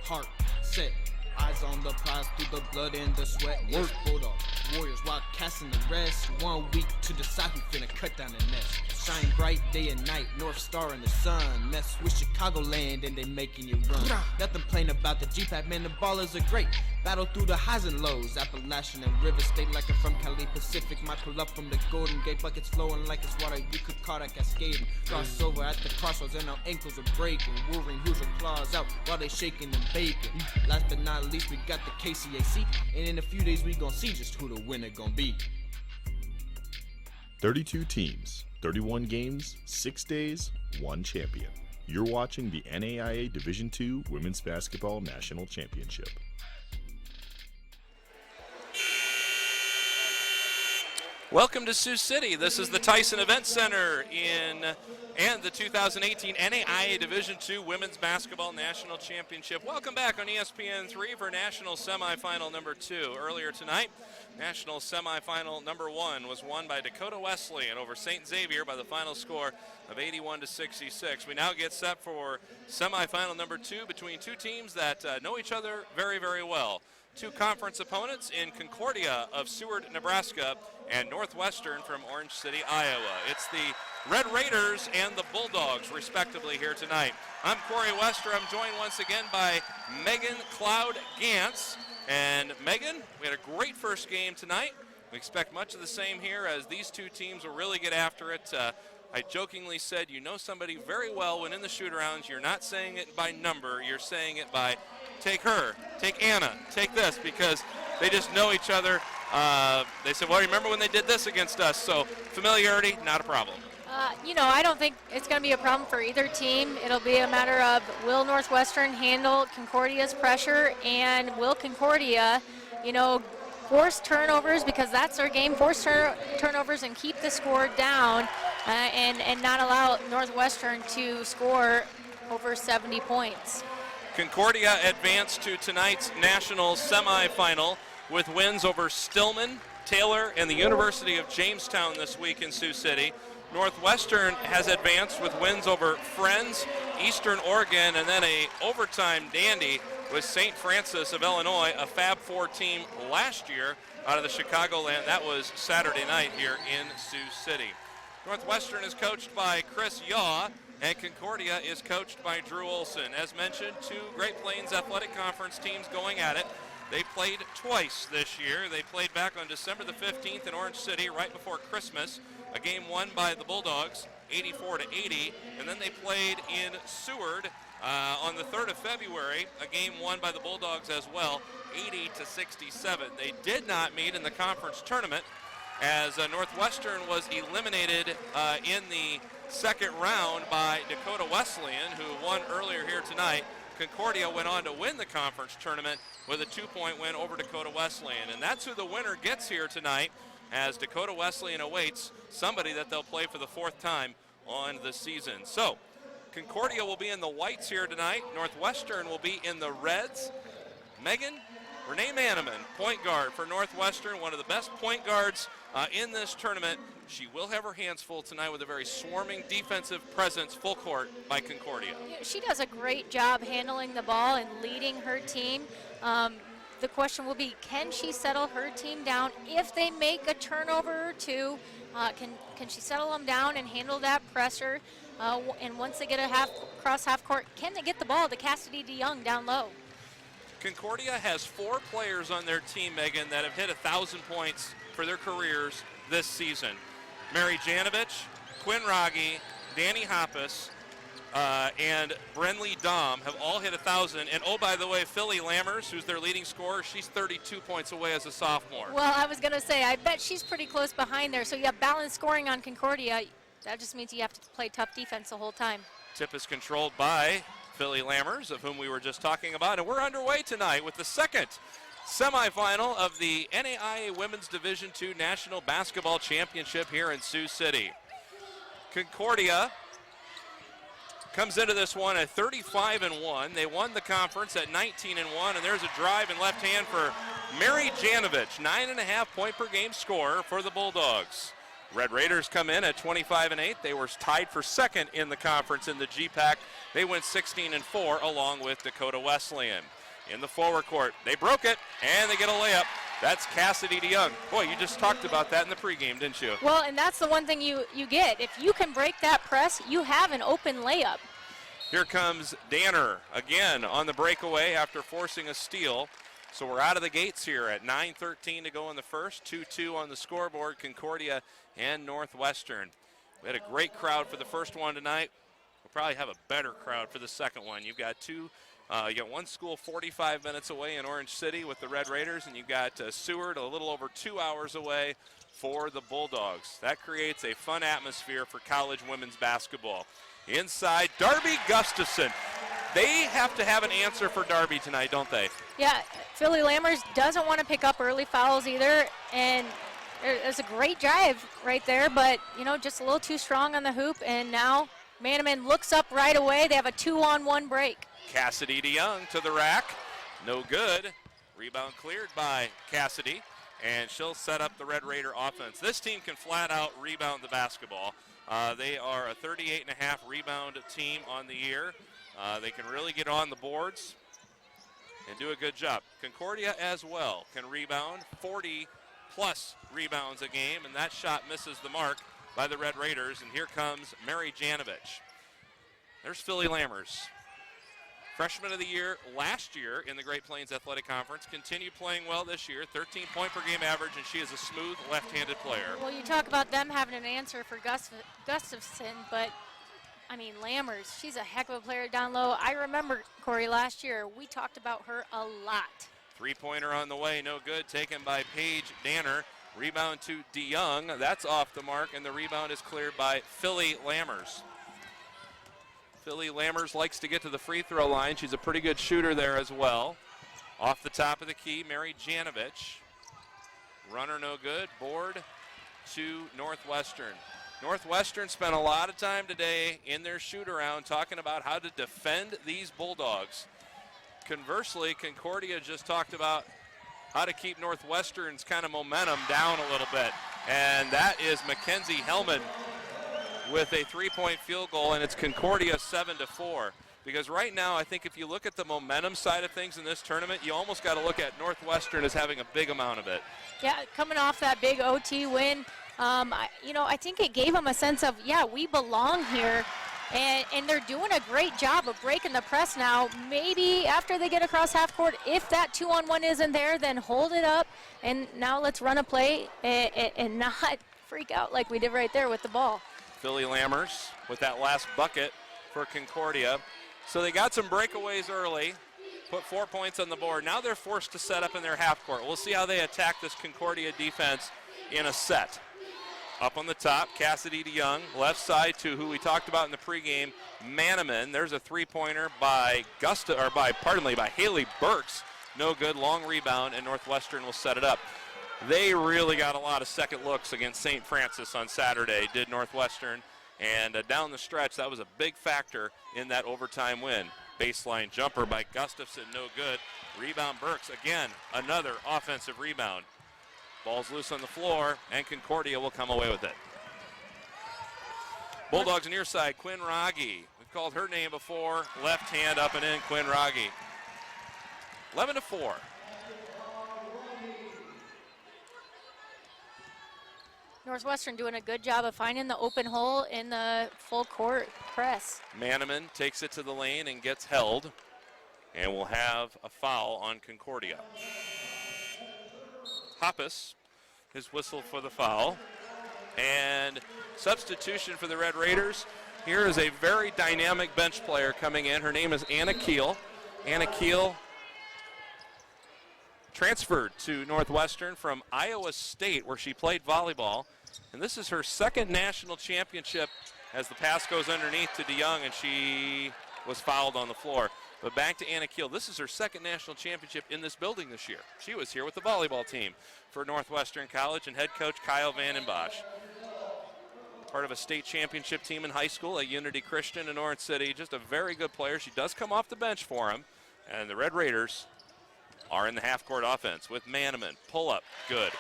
heart set. Eyes on the prize through the blood and the sweat. Work Bulldog Warriors while casting the rest. 1 week to decide who finna cut down the nest. Shine bright day and night, North Star in the sun. Mess with Chicagoland and they making you run. Nothing plain about the G-Pack, man, the ballers are great. Battle through the highs and lows, Appalachian and River State like I'm from Cali Pacific. Might pull up from the Golden Gate, buckets flowing like it's water, you could call that cascading. Cross over at the crossroads and our ankles are breaking. Wolverine Hoosier claws out while they shaking and baking. Last but not least, we got the KCAC, and in a few days we gon' see just who the winner gon' be. 32 teams, 31 games, 6 days, 1 champion. You're watching the NAIA Division II Women's Basketball National Championship. Welcome to Sioux City. This is the Tyson Event Center and the 2018 NAIA Division II Women's Basketball National Championship. Welcome back on ESPN3 for National Semifinal number 2. Earlier tonight, National Semifinal number 1 was won by Dakota Wesleyan over St. Xavier by the final score of 81-66. We now get set for semifinal number 2 between two teams that know each other very, very well. Two conference opponents in Concordia of Seward, Nebraska, and Northwestern from Orange City, Iowa. It's the Red Raiders and the Bulldogs, respectively, here tonight. I'm Corey Wester. I'm joined once again by Megan Cloud Gantz. And Megan, we had a great first game tonight. We expect much of the same here as these two teams will really get after it. I jokingly said, you know somebody very well when in the shoot-arounds. You're not saying it by number. You're saying it by take her, take Anna, take this, because they just know each other. They said, well, remember when they did this against us? So familiarity, not a problem. I don't think it's going to be a problem for either team. It'll be a matter of will Northwestern handle Concordia's pressure, and will Concordia, force turnovers, because that's their game, force turnovers and keep the score down and not allow Northwestern to score over 70 points. Concordia advanced to tonight's national semifinal with wins over Stillman, Taylor, and the University of Jamestown this week in Sioux City. Northwestern has advanced with wins over Friends, Eastern Oregon, and then a overtime dandy with St. Francis of Illinois, a Fab Four team last year out of the Chicagoland. That was Saturday night here in Sioux City. Northwestern is coached by Chris Yaw, and Concordia is coached by Drew Olson. As mentioned, two Great Plains Athletic Conference teams going at it. They played twice this year. They played back on December the 15th in Orange City right before Christmas, a game won by the Bulldogs, 84-80, and then they played in Seward on the 3rd of February, a game won by the Bulldogs as well, 80-67. They did not meet in the conference tournament as Northwestern was eliminated in the second round by Dakota Wesleyan, who won earlier here tonight. Concordia went on to win the conference tournament with a 2-point win over Dakota Wesleyan. And that's who the winner gets here tonight, as Dakota Wesleyan awaits somebody that they'll play for the 4th time on the season. So Concordia will be in the whites here tonight. Northwestern will be in the reds. Megan, Renee Maneman, point guard for Northwestern, one of the best point guards in this tournament. She will have her hands full tonight with a very swarming defensive presence, full court by Concordia. She does a great job handling the ball and leading her team. The question will be, can she settle her team down if they make a turnover or two? Can she settle them down and handle that pressure? And once they get across half court, can they get the ball to Cassidy DeYoung down low? Concordia has 4 players on their team, Megan, that have hit 1,000 points for their careers this season. Mary Janovich, Quinn Rogge, Danny Hoppus, and Brenly Dom have all hit 1,000. And oh, by the way, Philly Lammers, who's their leading scorer, she's 32 points away as a sophomore. Well, I was going to say, I bet she's pretty close behind there. So you have balanced scoring on Concordia. That just means you have to play tough defense the whole time. Tip is controlled by Philly Lammers, of whom we were just talking about. And we're underway tonight with the second semifinal of the NAIA Women's Division II National Basketball Championship here in Sioux City. Concordia comes into this one at 35-1. They won the conference at 19-1, and there's a drive in left hand for Mary Janovich, 9.5 point per game scorer for the Bulldogs. Red Raiders come in at 25-8. They were tied for second in the conference in the GPAC. They went 16-4 along with Dakota Wesleyan. in the forward court. They broke it, and they get a layup. That's Cassidy DeYoung. Boy, you just talked about that in the pregame, didn't you? Well, and that's the one thing you get. If you can break that press, you have an open layup. Here comes Danner again on the breakaway after forcing a steal. So we're out of the gates here at 9:13 to go in the first. 2-2 on the scoreboard, Concordia and Northwestern. We had a great crowd for the first one tonight. We'll probably have a better crowd for the second one. You've got you got one school 45 minutes away in Orange City with the Red Raiders, and you've got Seward a little over 2 hours away for the Bulldogs. That creates a fun atmosphere for college women's basketball. Inside, Darby Gustafson. They have to have an answer for Darby tonight, don't they? Yeah, Philly Lammers doesn't want to pick up early fouls either, and there's a great drive right there, but, just a little too strong on the hoop, and now Manaman looks up right away. They have a 2-on-1 break. Cassidy DeYoung to the rack. No good. Rebound cleared by Cassidy, and she'll set up the Red Raider offense. This team can flat out rebound the basketball. They are a 38.5 rebound team on the year. They can really get on the boards and do a good job. Concordia as well can rebound, 40-plus rebounds a game, and that shot misses the mark by the Red Raiders. And here comes Mary Janovich. There's Philly Lammers. Freshman of the year last year in the Great Plains Athletic Conference, continued playing well this year, 13-point per game average, and she is a smooth left-handed player. Well, you talk about them having an answer for Gustafson, but, Lammers, she's a heck of a player down low. I remember, Corey, last year, we talked about her a lot. Three-pointer on the way, no good, taken by Paige Danner. Rebound to DeYoung, that's off the mark, and the rebound is cleared by Philly Lammers. Philly Lammers likes to get to the free throw line. She's a pretty good shooter there as well. Off the top of the key, Mary Janovich. Runner no good. Board to Northwestern. Northwestern spent a lot of time today in their shoot-around talking about how to defend these Bulldogs. Conversely, Concordia just talked about how to keep Northwestern's kind of momentum down a little bit. And that is Mackenzie Hellman with a three-point field goal, and it's Concordia 7-4. Because right now, I think if you look at the momentum side of things in this tournament, you almost got to look at Northwestern as having a big amount of it. Yeah, coming off that big OT win, I think it gave them a sense of, yeah, we belong here. And they're doing a great job of breaking the press now. Maybe after they get across half court, if that 2-on-1 isn't there, then hold it up. And now let's run a play and not freak out like we did right there with the ball. Philly Lammers with that last bucket for Concordia. So they got some breakaways early, put 4 points on the board. Now they're forced to set up in their half court. We'll see how they attack this Concordia defense in a set. Up on the top, Cassidy DeYoung, left side to who we talked about in the pregame, Manaman. There's a three-pointer by Haley Burks. No good, long rebound, and Northwestern will set it up. They really got a lot of second looks against St. Francis on Saturday, did Northwestern. And down the stretch, that was a big factor in that overtime win. Baseline jumper by Gustafson, no good. Rebound Burks, again, another offensive rebound. Ball's loose on the floor, and Concordia will come away with it. Bulldogs near side, Quinn Rogge. We've called her name before. Left hand up and in, Quinn Rogge. 11-4. Northwestern doing a good job of finding the open hole in the full court press. Manaman takes it to the lane and gets held, and we'll have a foul on Concordia. Hoppus is whistled for the foul. And substitution for the Red Raiders. Here is a very dynamic bench player coming in. Her name is Anna Keel. Anna Keel transferred to Northwestern from Iowa State, where she played volleyball. And this is her second national championship as the pass goes underneath to DeYoung, and she was fouled on the floor. But back to Anna Keel. This is her second national championship in this building this year. She was here with the volleyball team for Northwestern College and head coach Kyle Vandenbosch. Part of a state championship team in high school at Unity Christian in Orange City. Just a very good player. She does come off the bench for him. And the Red Raiders are in the half-court offense with Manaman. Pull up, good.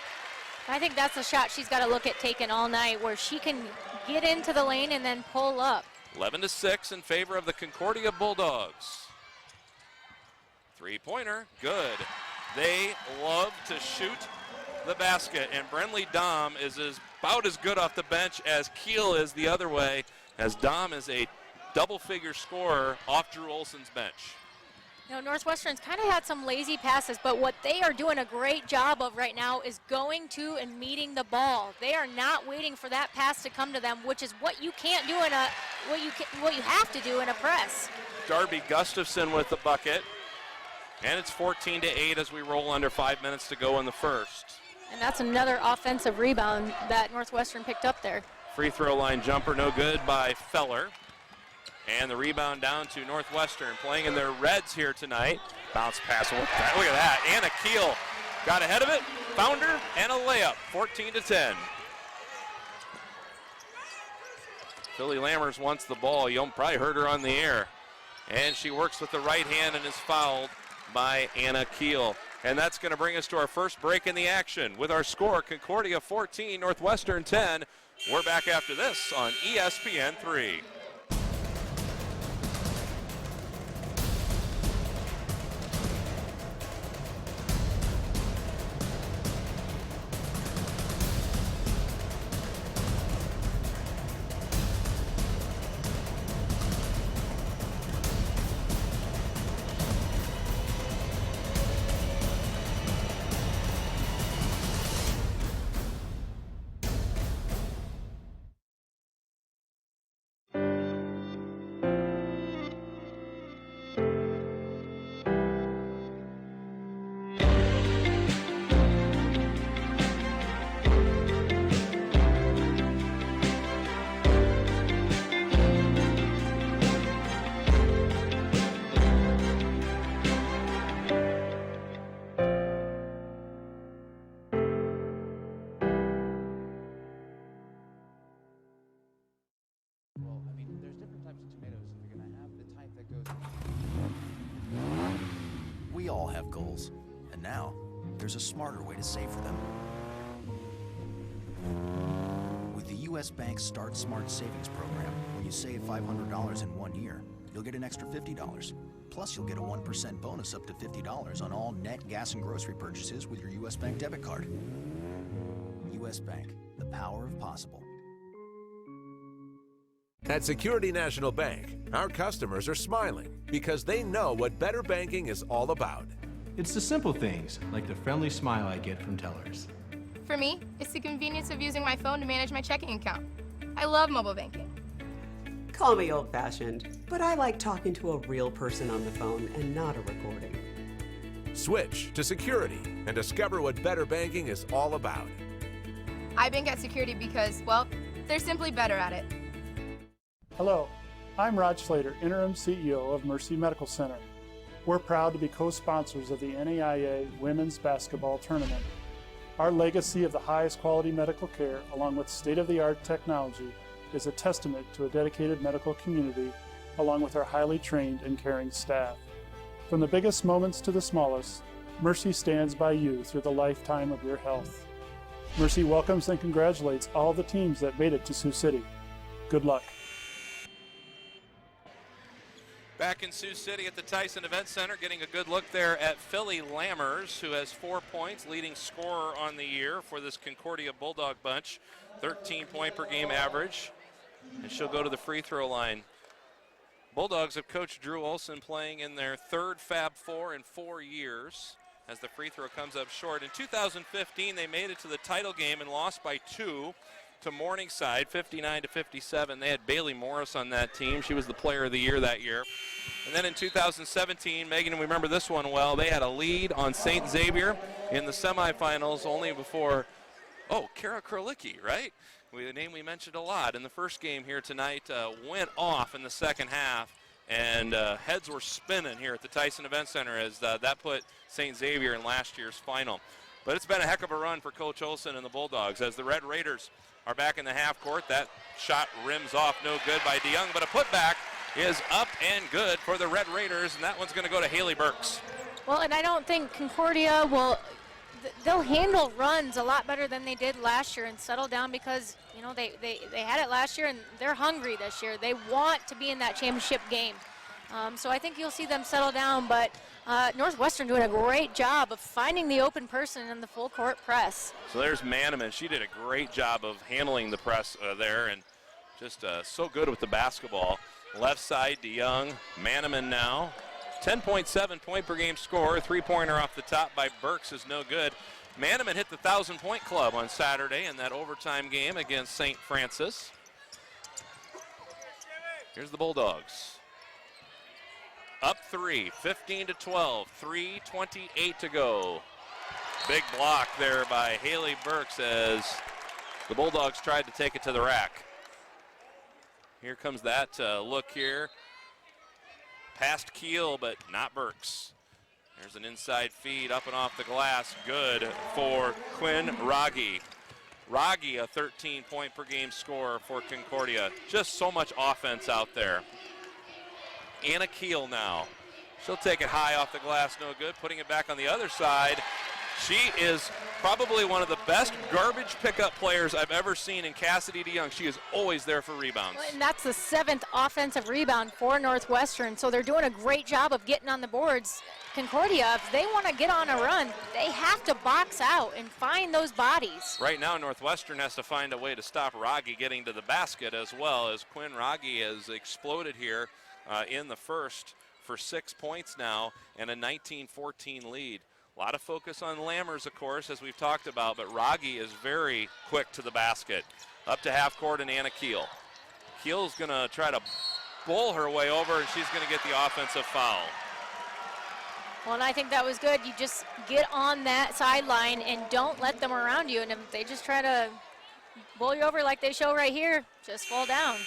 I think that's a shot she's got to look at taking all night, where she can get into the lane and then pull up. 11-6 in favor of the Concordia Bulldogs. Three-pointer, good. They love to shoot the basket, and Brenly Dom is about as good off the bench as Keel is the other way, as Dom is a double-figure scorer off Drew Olson's bench. You know, Northwestern's kind of had some lazy passes, but what they are doing a great job of right now is going to and meeting the ball. They are not waiting for that pass to come to them, which is what you can't do in a what you have to do in a press. Darby Gustafson with the bucket, and it's 14-8 as we roll under 5 minutes to go in the first. And that's another offensive rebound that Northwestern picked up there. Free throw line jumper, no good by Feller. And the rebound down to Northwestern, playing in their reds here tonight. Bounce pass, look at that. Anna Keel got ahead of it, found her, and a layup, 14-10. Philly Lammers wants the ball. You probably heard her on the air. And she works with the right hand and is fouled by Anna Keel. And that's going to bring us to our first break in the action with our score, Concordia 14, Northwestern 10. We're back after this on ESPN 3. We all have goals, and now there's a smarter way to save for them. With the U.S. Bank Start Smart Savings Program, when you save $500 in 1 year, you'll get an extra $50. Plus, you'll get a 1% bonus up to $50 on all net gas and grocery purchases with your U.S. Bank debit card. U.S. Bank, the power of possible. At Security National Bank, our customers are smiling because they know what better banking is all about. It's the simple things, like the friendly smile I get from tellers. For me, it's the convenience of using my phone to manage my checking account. I love mobile banking. Call me old-fashioned, but I like talking to a real person on the phone and not a recording. Switch to Security and discover what better banking is all about. I bank at Security because, well, they're simply better at it. Hello, I'm Rod Slater, Interim CEO of Mercy Medical Center. We're proud to be co-sponsors of the NAIA Women's Basketball Tournament. Our legacy of the highest quality medical care, along with state-of-the-art technology, is a testament to a dedicated medical community, along with our highly trained and caring staff. From the biggest moments to the smallest, Mercy stands by you through the lifetime of your health. Mercy welcomes and congratulates all the teams that made it to Sioux City. Good luck. Back in Sioux City at the Tyson Event Center, getting a good look there at Philly Lammers, who has 4 points, leading scorer on the year for this Concordia Bulldog bunch. 13-point per game average, and she'll go to the free throw line. Bulldogs have coached Drew Olson playing in their third Fab Four in 4 years as the free throw comes up short. In 2015, they made it to the title game and lost by 2 to Morningside, 59-57. They had Bailey Morris on that team. She was the player of the year that year. And then in 2017, Megan, we remember this one well, they had a lead on St. Xavier in the semifinals only before, Kara Krolicki, right? A name we mentioned a lot in the first game here tonight, went off in the second half, and heads were spinning here at the Tyson Event Center as that put St. Xavier in last year's final. But it's been a heck of a run for Coach Olson and the Bulldogs as the Red Raiders are back in the half court. That shot rims off, no good by DeYoung, but a putback is up and good for the Red Raiders, and that one's going to go to Haley Burks. Well, and I don't think Concordia they'll handle runs a lot better than they did last year and settle down because, you know, they had it last year and they're hungry this year. They want to be in that championship game. So I think you'll see them settle down, but Northwestern doing a great job of finding the open person in the full court press. So there's Manaman. She did a great job of handling the press there and just so good with the basketball. Left side, DeYoung. Manaman now. 10.7 point per game score. Three-pointer off the top by Burks is no good. Manaman hit the 1,000-point club on Saturday in that overtime game against St. Francis. Here's the Bulldogs. Up 3, 15-12, 3:28 to go. Big block there by Haley Burks as the Bulldogs tried to take it to the rack. Here comes that look here. Past Keel, but not Burks. There's an inside feed up and off the glass. Good for Quinn Raggi. Raggi, a 13-point per game scorer for Concordia. Just so much offense out there. Anna Keel now. She'll take it high off the glass, no good. Putting it back on the other side. She is probably one of the best garbage pickup players I've ever seen in Cassidy DeYoung. She is always there for rebounds. And that's the 7th offensive rebound for Northwestern, so they're doing a great job of getting on the boards. Concordia, if they want to get on a run, they have to box out and find those bodies. Right now, Northwestern has to find a way to stop Raggi getting to the basket as well, as Quinn Raggi has exploded here in the first for 6 points now and a 19-14 lead. A lot of focus on Lammers, of course, as we've talked about, but Raggi is very quick to the basket. Up to half court and Anna Keel. Keel's going to try to bowl her way over, and she's going to get the offensive foul. Well, and I think that was good. You just get on that sideline and don't let them around you. And if they just try to bowl you over like they show right here, just fall down.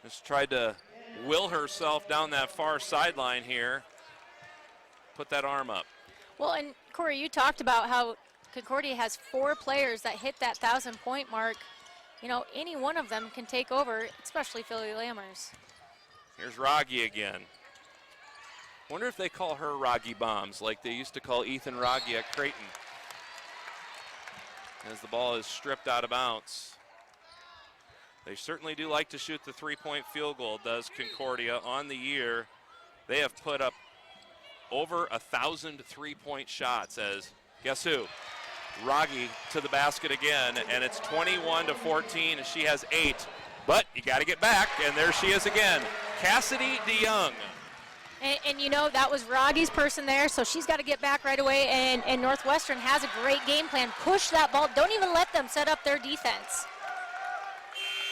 Just tried to will herself down that far sideline here. Put that arm up. Well, and Corey, you talked about how Concordia has 4 players that hit that 1,000-point mark. You know, any one of them can take over, especially Philly Lammers. Here's Raggi again. Wonder if they call her Raggi Bombs like they used to call Ethan Raggi at Creighton. As the ball is stripped out of bounds. They certainly do like to shoot the 3-point field goal, does Concordia. On the year, they have put up over 1,000 3-point shots as, guess who? Raggi to the basket again, and it's 21-14, and she has 8. But you got to get back, and there she is again. Cassidy DeYoung. And you know, that was Raggi's person there, so she's got to get back right away, and Northwestern has a great game plan. Push that ball. Don't even let them set up their defense.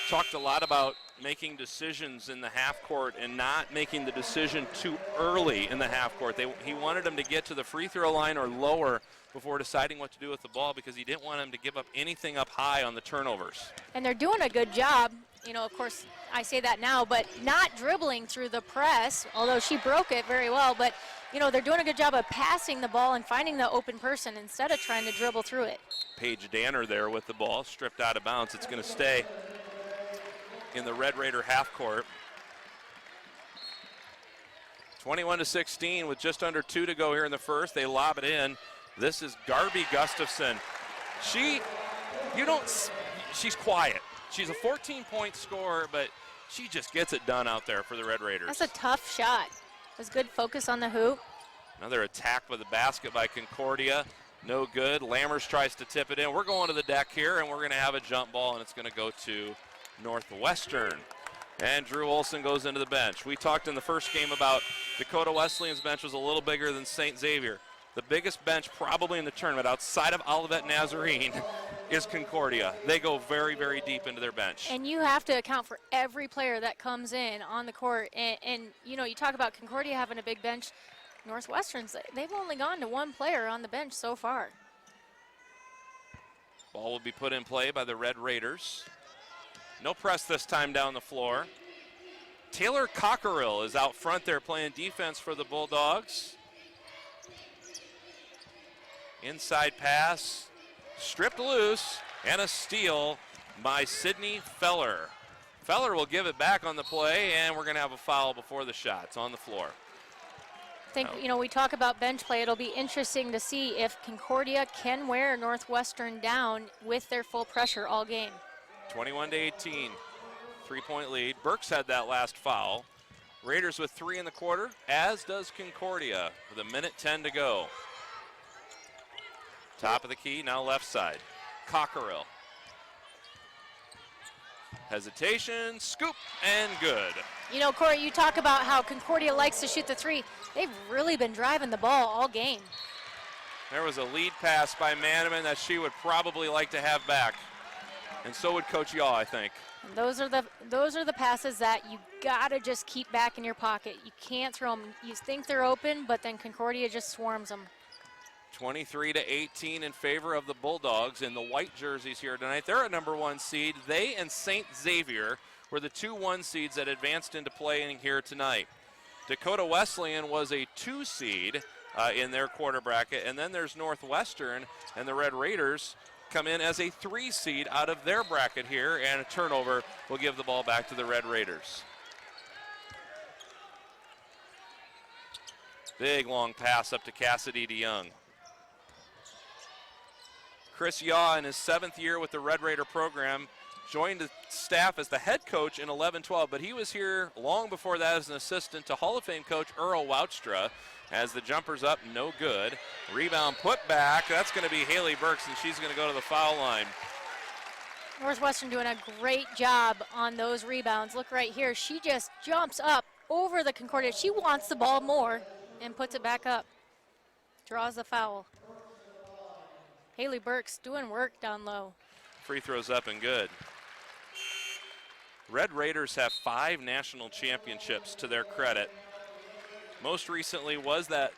Talked a lot about making decisions in the half court and not making the decision too early in the half court. He wanted them to get to the free throw line or lower before deciding what to do with the ball because he didn't want them to give up anything up high on the turnovers. And they're doing a good job. You know, of course, I say that now, but not dribbling through the press, although she broke it very well. But, you know, they're doing a good job of passing the ball and finding the open person instead of trying to dribble through it. Paige Danner there with the ball, stripped out of bounds. It's going to stay in the Red Raider half court. 21-16 with just under 2 to go here in the first. They lob it in. This is Garby Gustafson. She's quiet. She's a 14-point scorer, but she just gets it done out there for the Red Raiders. That's a tough shot. It was good focus on the hoop. Another attack with the basket by Concordia. No good. Lammers tries to tip it in. We're going to the deck here, and we're going to have a jump ball, and it's going to go to Northwestern. And Drew Olson goes into the bench. We talked in the first game about Dakota Wesleyan's bench was a little bigger than St. Xavier. The biggest bench probably in the tournament outside of Olivet Nazarene is Concordia. They go very, very deep into their bench. And you have to account for every player that comes in on the court. And you know, you talk about Concordia having a big bench. Northwestern's, they've only gone to 1 player on the bench so far. Ball will be put in play by the Red Raiders. No press this time down the floor. Taylor Cockerill is out front there playing defense for the Bulldogs. Inside pass, stripped loose, and a steal by Sydney Feller. Feller will give it back on the play, and we're going to have a foul before the shot. It's on the floor. I think, you know, we talk about bench play. It'll be interesting to see if Concordia can wear Northwestern down with their full pressure all game. 21-18, 3-point lead. Burks had that last foul. Raiders with 3 in the quarter, as does Concordia with 1:10 to go. Top of the key, now left side. Cockerill. Hesitation, scoop, and good. You know, Corey, you talk about how Concordia likes to shoot the three. They've really been driving the ball all game. There was a lead pass by Manaman that she would probably like to have back. And so would Coach Yaw, I think. And those are the passes that you gotta just keep back in your pocket. You can't throw them. You think they're open, but then Concordia just swarms them. 23-18 in favor of the Bulldogs in the white jerseys here tonight. They're a #1 seed. They and St. Xavier were the 2-1 seeds that advanced into play here tonight. Dakota Wesleyan was a 2 seed in their quarter bracket, and then there's Northwestern, and the Red Raiders come in as a 3 seed out of their bracket here, and a turnover will give the ball back to the Red Raiders. Big long pass up to Cassidy DeYoung. Chris Yaw, in his 7th year with the Red Raider program, joined the staff as the head coach in 11-12, but he was here long before that as an assistant to Hall of Fame coach Earl Woutstra. As the jumper's up, no good. Rebound put back. That's going to be Haley Burks, and she's going to go to the foul line. Northwestern doing a great job on those rebounds. Look right here. She just jumps up over the Concordia. She wants the ball more and puts it back up. Draws the foul. Haley Burks doing work down low. Free throws up and good. Red Raiders have 5 national championships to their credit. Most recently was that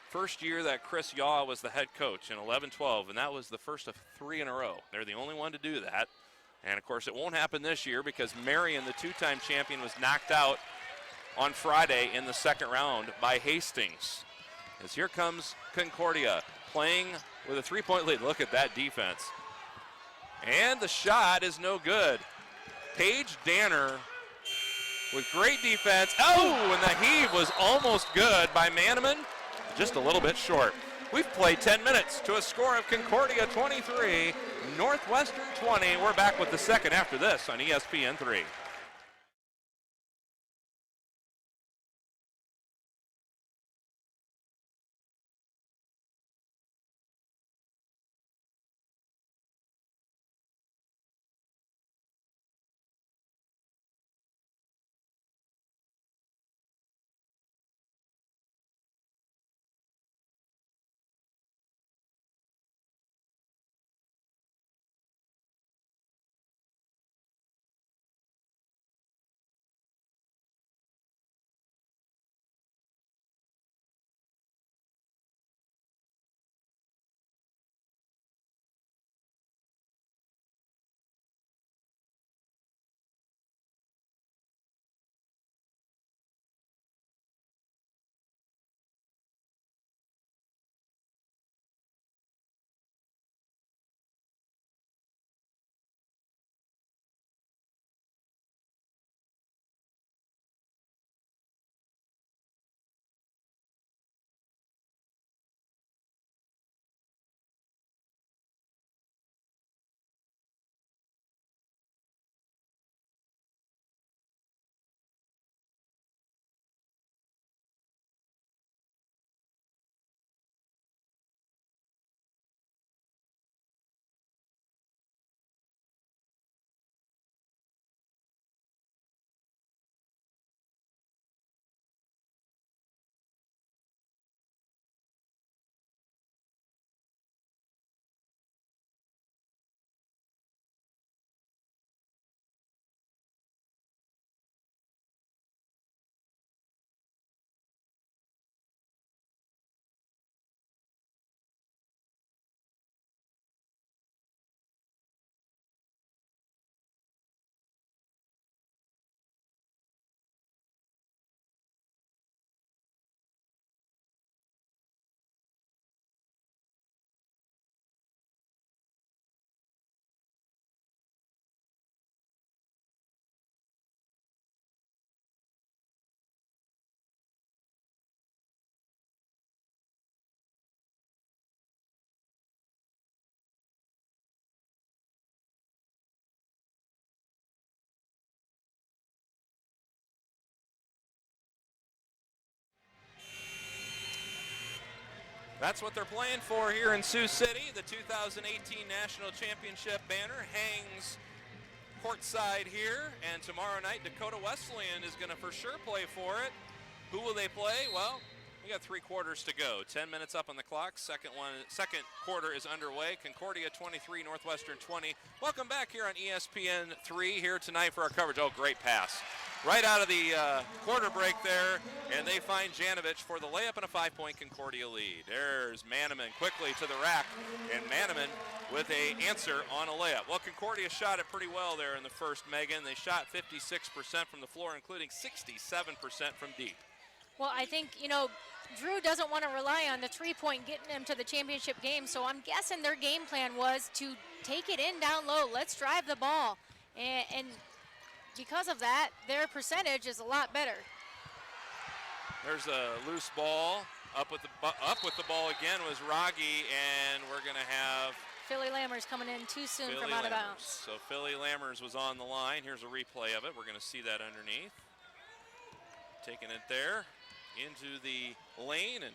first year that Chris Yaw was the head coach in 11-12, and that was the first of 3 in a row. They're the only one to do that. And of course it won't happen this year because Marion, the 2-time champion, was knocked out on Friday in the 2nd round by Hastings. As here comes Concordia playing with a 3-point lead. Look at that defense. And the shot is no good. Paige Danner with great defense. Oh, and the heave was almost good by Manaman. Just a little bit short. We've played 10 minutes to a score of Concordia 23, Northwestern 20. We're back with the second after this on ESPN3. That's what they're playing for here in Sioux City. The 2018 National Championship banner hangs courtside here, and tomorrow night Dakota Wesleyan is going to for sure play for it. Who will they play? Well, we got 3 quarters to go. 10 minutes up on the clock. Second quarter is underway. Concordia 23, Northwestern 20. Welcome back here on ESPN 3 here tonight for our coverage. Oh, great pass. Right out of the quarter break there, and they find Janovich for the layup and a 5-point Concordia lead. There's Maneman quickly to the rack, and Maneman with a answer on a layup. Well, Concordia shot it pretty well there in the first, Megan. They shot 56% from the floor, including 67% from deep. Well, I think, Drew doesn't want to rely on the 3-point getting him to the championship game, so I'm guessing their game plan was to take it in down low. Let's drive the ball. And because of that, their percentage is a lot better. There's a loose ball. Up with the ball again was Rogge, and we're going to have Philly Lammers coming in too soon from out of bounds. So Philly Lammers was on the line. Here's a replay of it. We're going to see that underneath. Taking it there into the lane and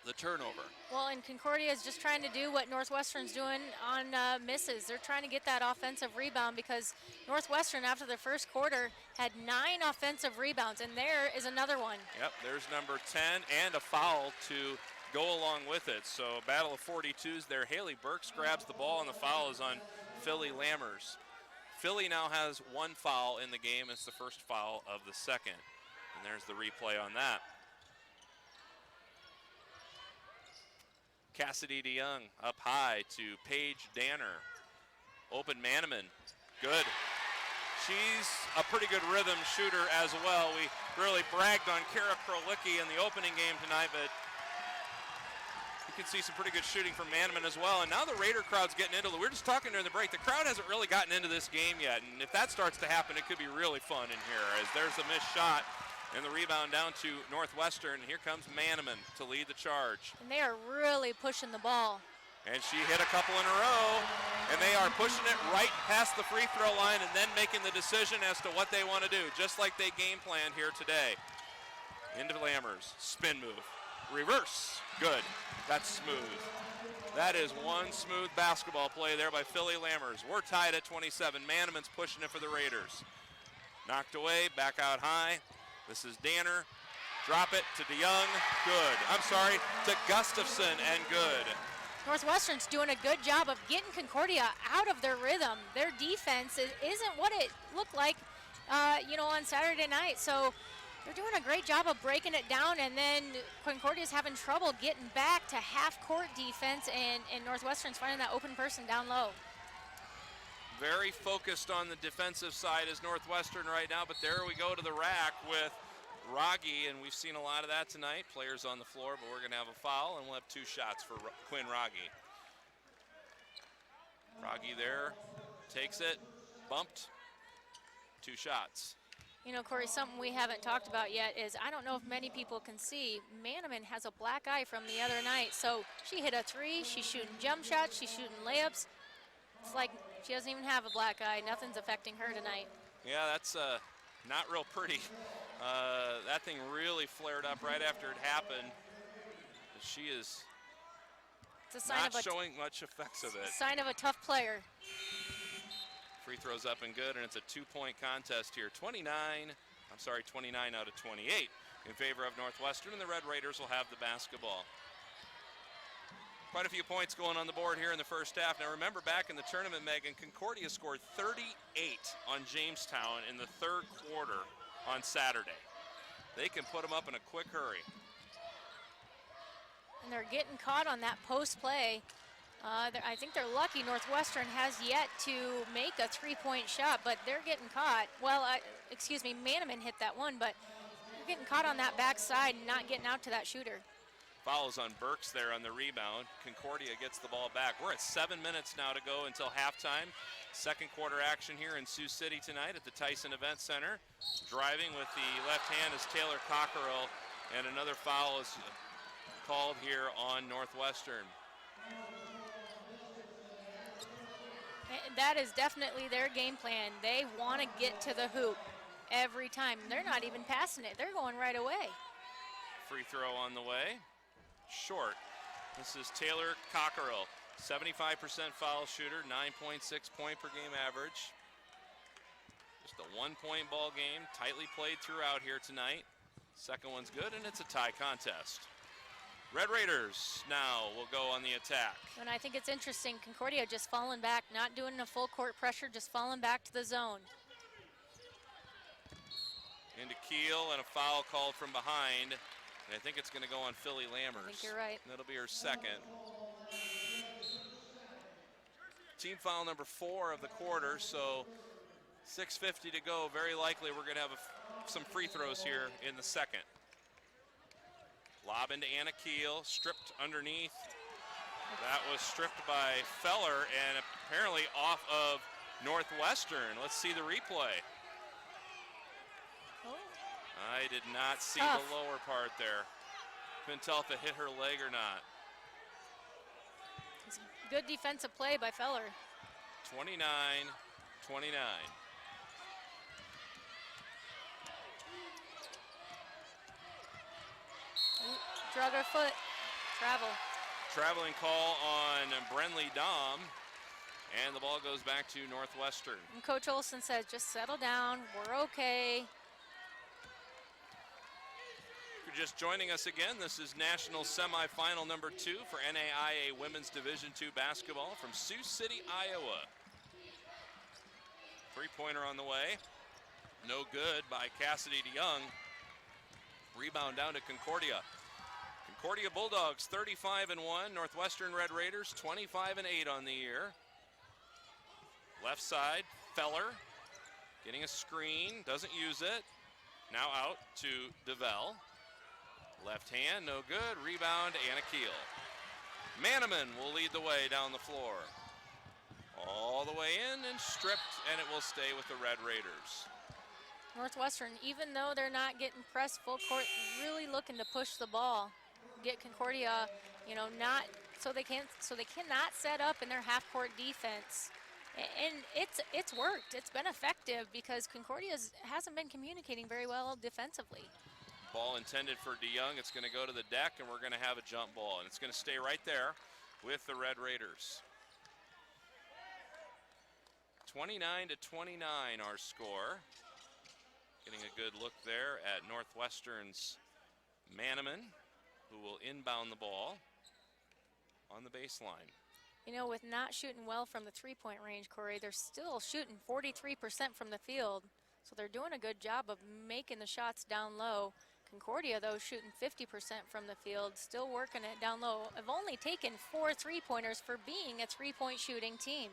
the turnover. Well, and Concordia is just trying to do what Northwestern's doing on misses. They're trying to get that offensive rebound because Northwestern, after the first quarter, had 9 offensive rebounds, and there is another one. Yep, there's number 10 and a foul to go along with it. So a battle of 42s there. Haley Burks grabs the ball, and the foul is on Philly Lammers. Philly now has 1 foul in the game. It's the first foul of the second. And there's the replay on that. Cassidy DeYoung up high to Paige Danner. Open Maneman. Good. She's a pretty good rhythm shooter as well. We really bragged on Kara Krolicki in the opening game tonight, but you can see some pretty good shooting from Maneman as well. And now the Raider crowd's getting into it. We were just talking during the break. The crowd hasn't really gotten into this game yet, and if that starts to happen, it could be really fun in here as there's a missed shot. And the rebound down to Northwestern. Here comes Maneman to lead the charge. And they are really pushing the ball. And she hit a couple in a row. And they are pushing it right past the free throw line and then making the decision as to what they want to do, just like they game planned here today. Into Lammers. Spin move. Reverse. Good. That's smooth. That is one smooth basketball play there by Philly Lammers. We're tied at 27. Maneman's pushing it for the Raiders. Knocked away. Back out high. This is Danner. Drop it to DeYoung. Good. I'm sorry, to Gustafson, and good. Northwestern's doing a good job of getting Concordia out of their rhythm. Their defense isn't what it looked like, on Saturday night. So they're doing a great job of breaking it down, and then Concordia's having trouble getting back to half-court defense, and Northwestern's finding that open person down low. Very focused on the defensive side is Northwestern right now, but there we go to the rack with Rogge, and we've seen a lot of that tonight. Players on the floor, but we're going to have a foul, and we'll have 2 shots for Quinn Rogge. Rogge there, takes it, bumped, 2 shots. Corey, something we haven't talked about yet is I don't know if many people can see, Maneman has a black eye from the other night. So she hit a 3, she's shooting jump shots, she's shooting layups. It's like she doesn't even have a black eye. Nothing's affecting her tonight. Yeah, that's not real pretty. That thing really flared up right after it happened. She is not showing much effects of it. It's a sign of a tough player. Free throws up and good, and it's a 2-point contest here. 29 out of 28 in favor of Northwestern, and the Red Raiders will have the basketball. Quite a few points going on the board here in the first half. Now remember, back in the tournament, Megan, Concordia scored 38 on Jamestown in the third quarter on Saturday. They can put them up in a quick hurry. And they're getting caught on that post play. I think they're lucky Northwestern has yet to make a 3-point shot, but they're getting caught. Well, Maneman hit that one, but they're getting caught on that backside and not getting out to that shooter. Fouls on Burks there on the rebound. Concordia gets the ball back. We're at 7 minutes now to go until halftime. Second quarter action here in Sioux City tonight at the Tyson Event Center. Driving with the left hand is Taylor Cockerell, and another foul is called here on Northwestern. That is definitely their game plan. They want to get to the hoop every time. They're not even passing it. They're going right away. Free throw on the way. Short. This is Taylor Cockerell, 75% foul shooter, 9.6 point per game average. Just a 1 point ball game, tightly played throughout here tonight. Second one's good, and it's a tie contest. Red Raiders now will go on the attack. And I think it's interesting, Concordia just falling back, not doing a full court pressure, just falling back to the zone. Into Keel, and a foul called from behind. And I think it's going to go on Philly Lammers. I think you're right. That'll be her second. Team foul number 4 of the quarter, so 6:50 to go. Very likely we're going to have some free throws here in the second. Lob into Anna Keel, stripped underneath. That was stripped by Feller and apparently off of Northwestern. Let's see the replay. Oh. I did not see Tough. the lower part there. Couldn't tell if it hit her leg or not. It's a good defensive play by Feller. 29-29. Drug her foot. Travel. Traveling call on Brenly Dom, and the ball goes back to Northwestern. And Coach Olson says, just settle down. We're okay. If you're just joining us again, this is National Semifinal number 2 for NAIA Women's Division II basketball from Sioux City, Iowa. Three-pointer on the way. No good by Cassidy DeYoung. Rebound down to Concordia. Concordia Bulldogs 35-1. Northwestern Red Raiders 25-8 on the year. Left side, Feller getting a screen, doesn't use it. Now out to DeVell. Left hand, no good. Rebound, Anna Keel. Manneman will lead the way down the floor. All the way in and stripped, and it will stay with the Red Raiders. Northwestern, even though they're not getting pressed full court, really looking to push the ball, get Concordia, not so they cannot set up in their half-court defense. And it's worked. It's been effective because Concordia hasn't been communicating very well defensively. Ball intended for DeYoung. It's going to go to the deck, and we're going to have a jump ball, and it's going to stay right there with the Red Raiders. 29-29 our score. Getting a good look there at Northwestern's Manneman, who will inbound the ball on the baseline. With not shooting well from the three-point range, Corey, they're still shooting 43% from the field. So they're doing a good job of making the shots down low. Concordia, though, shooting 50% from the field, still working it down low. Have only taken 4 three-pointers for being a three-point shooting team.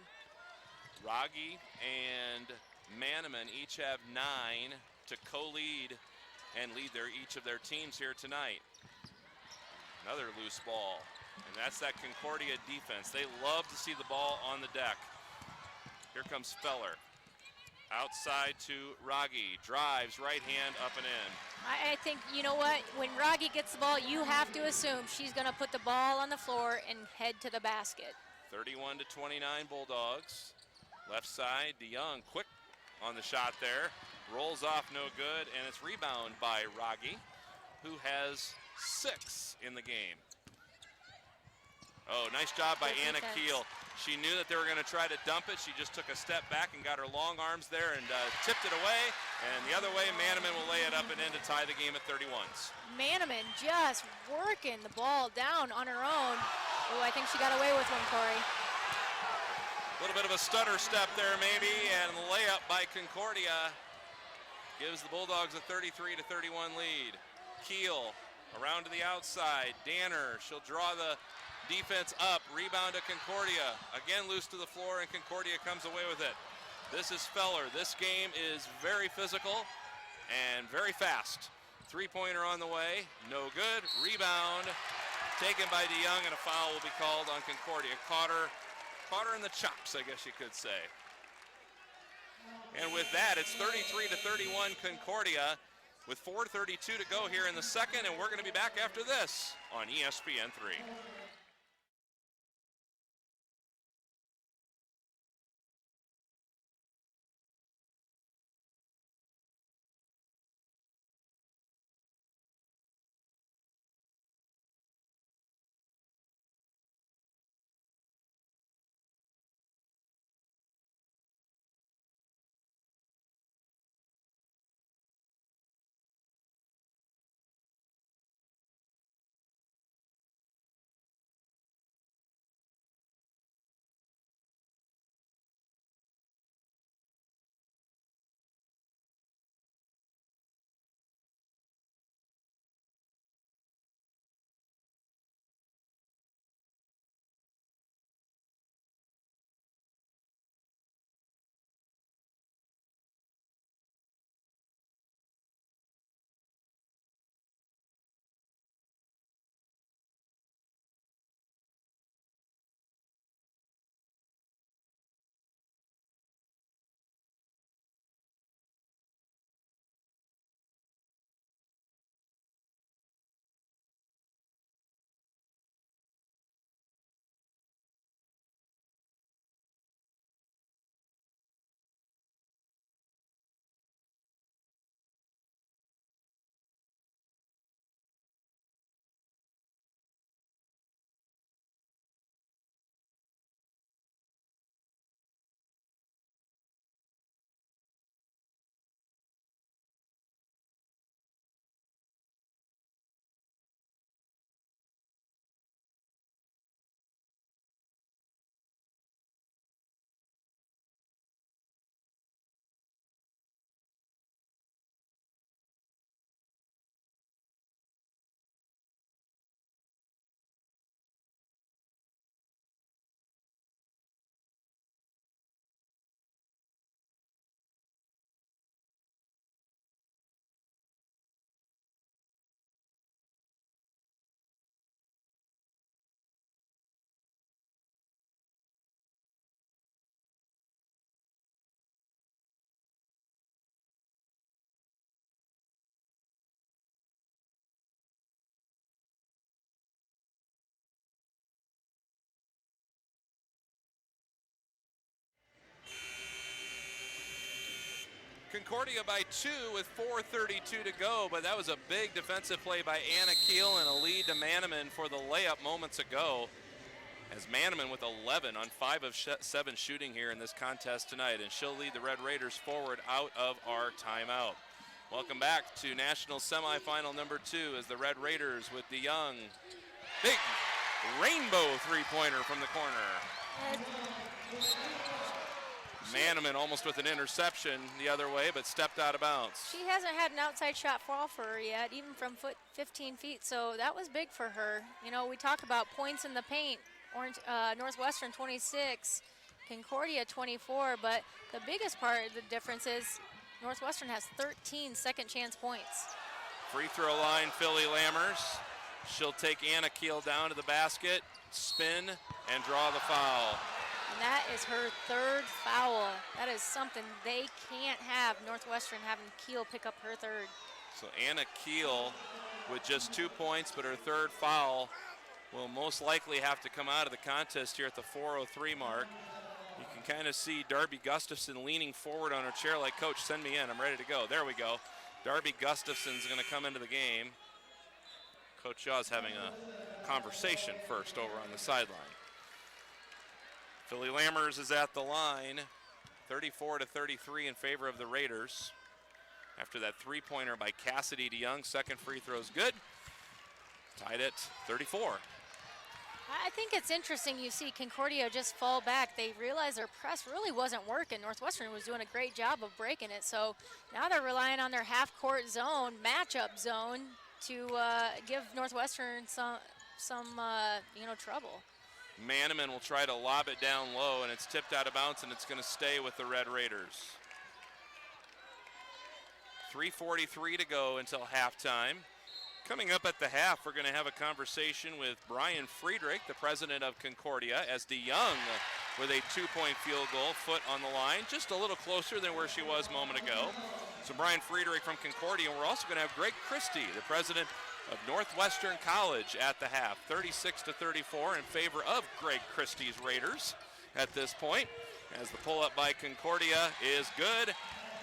Raggi and Manneman each have 9 to co-lead and lead each of their teams here tonight. Another loose ball, and that's that Concordia defense. They love to see the ball on the deck. Here comes Feller. Outside to Raggi, drives right hand up and in. I think, you know what, when Raggi gets the ball, you have to assume she's going to put the ball on the floor and head to the basket. 31-29 Bulldogs. Left side, DeYoung quick on the shot there. Rolls off, no good, and it's rebound by Raggi, who has 6 in the game. Oh, nice job by Anna Keel. She knew that they were going to try to dump it. She just took a step back and got her long arms there and tipped it away. And the other way, Manneman will lay it up and in to tie the game at 31s. Manneman just working the ball down on her own. Oh, I think she got away with one, Corey. A little bit of a stutter step there maybe, and the layup by Concordia gives the Bulldogs a 33-31 lead. Keel around to the outside. Danner, she'll draw the defense up. Rebound to Concordia. Again loose to the floor, and Concordia comes away with it. This is Feller. This game is very physical and very fast. Three-pointer on the way. No good. Rebound taken by DeYoung, and a foul will be called on Concordia. Caught her in the chops, I guess you could say. And with that, it's 33-31 Concordia with 4:32 to go here in the second, and we're going to be back after this on ESPN3. Concordia by 2 with 4:32 to go, but that was a big defensive play by Anna Keel and a lead to Manneman for the layup moments ago. As Manneman with 11 on 5 of 7 shooting here in this contest tonight, and she'll lead the Red Raiders forward out of our timeout. Welcome back to National Semifinal number 2 as the Red Raiders with DeYoung. Big rainbow three-pointer from the corner. Manneman almost with an interception the other way, but stepped out of bounds. She hasn't had an outside shot fall for her yet, even from 15 feet, so that was big for her. You know, we talk about points in the paint. Northwestern 26, Concordia 24, but the biggest part of the difference is Northwestern has 13 second chance points. Free throw line, Philly Lammers. She'll take Anna Keel down to the basket, spin, and draw the foul. And that is her 3rd foul. That is something they can't have, Northwestern having Keel pick up her 3rd. So Anna Keel with just 2 points, but her 3rd foul will most likely have to come out of the contest here at the 4:03 mark. You can kind of see Darby Gustafson leaning forward on her chair like, Coach, send me in, I'm ready to go. There we go. Darby Gustafson's going to come into the game. Coach Shaw's having a conversation first over on the sideline. Philly Lammers is at the line, 34-33 in favor of the Raiders. After that three-pointer by Cassidy DeYoung, second free throw's good. Tied at 34. I think it's interesting you see Concordia just fall back. They realized their press really wasn't working. Northwestern was doing a great job of breaking it, so now they're relying on their half-court zone, matchup zone, to give Northwestern some trouble. Manneman will try to lob it down low, and it's tipped out of bounds, and it's going to stay with the Red Raiders. 3:43 to go until halftime. Coming up at the half, we're going to have a conversation with Brian Friedrich, the president of Concordia, as DeYoung with a 2-point field goal, foot on the line, just a little closer than where she was a moment ago. So Brian Friedrich from Concordia, and we're also going to have Greg Christie, the president of Northwestern College, at the half. 36-34 in favor of Greg Christie's Raiders at this point, as the pull-up by Concordia is good,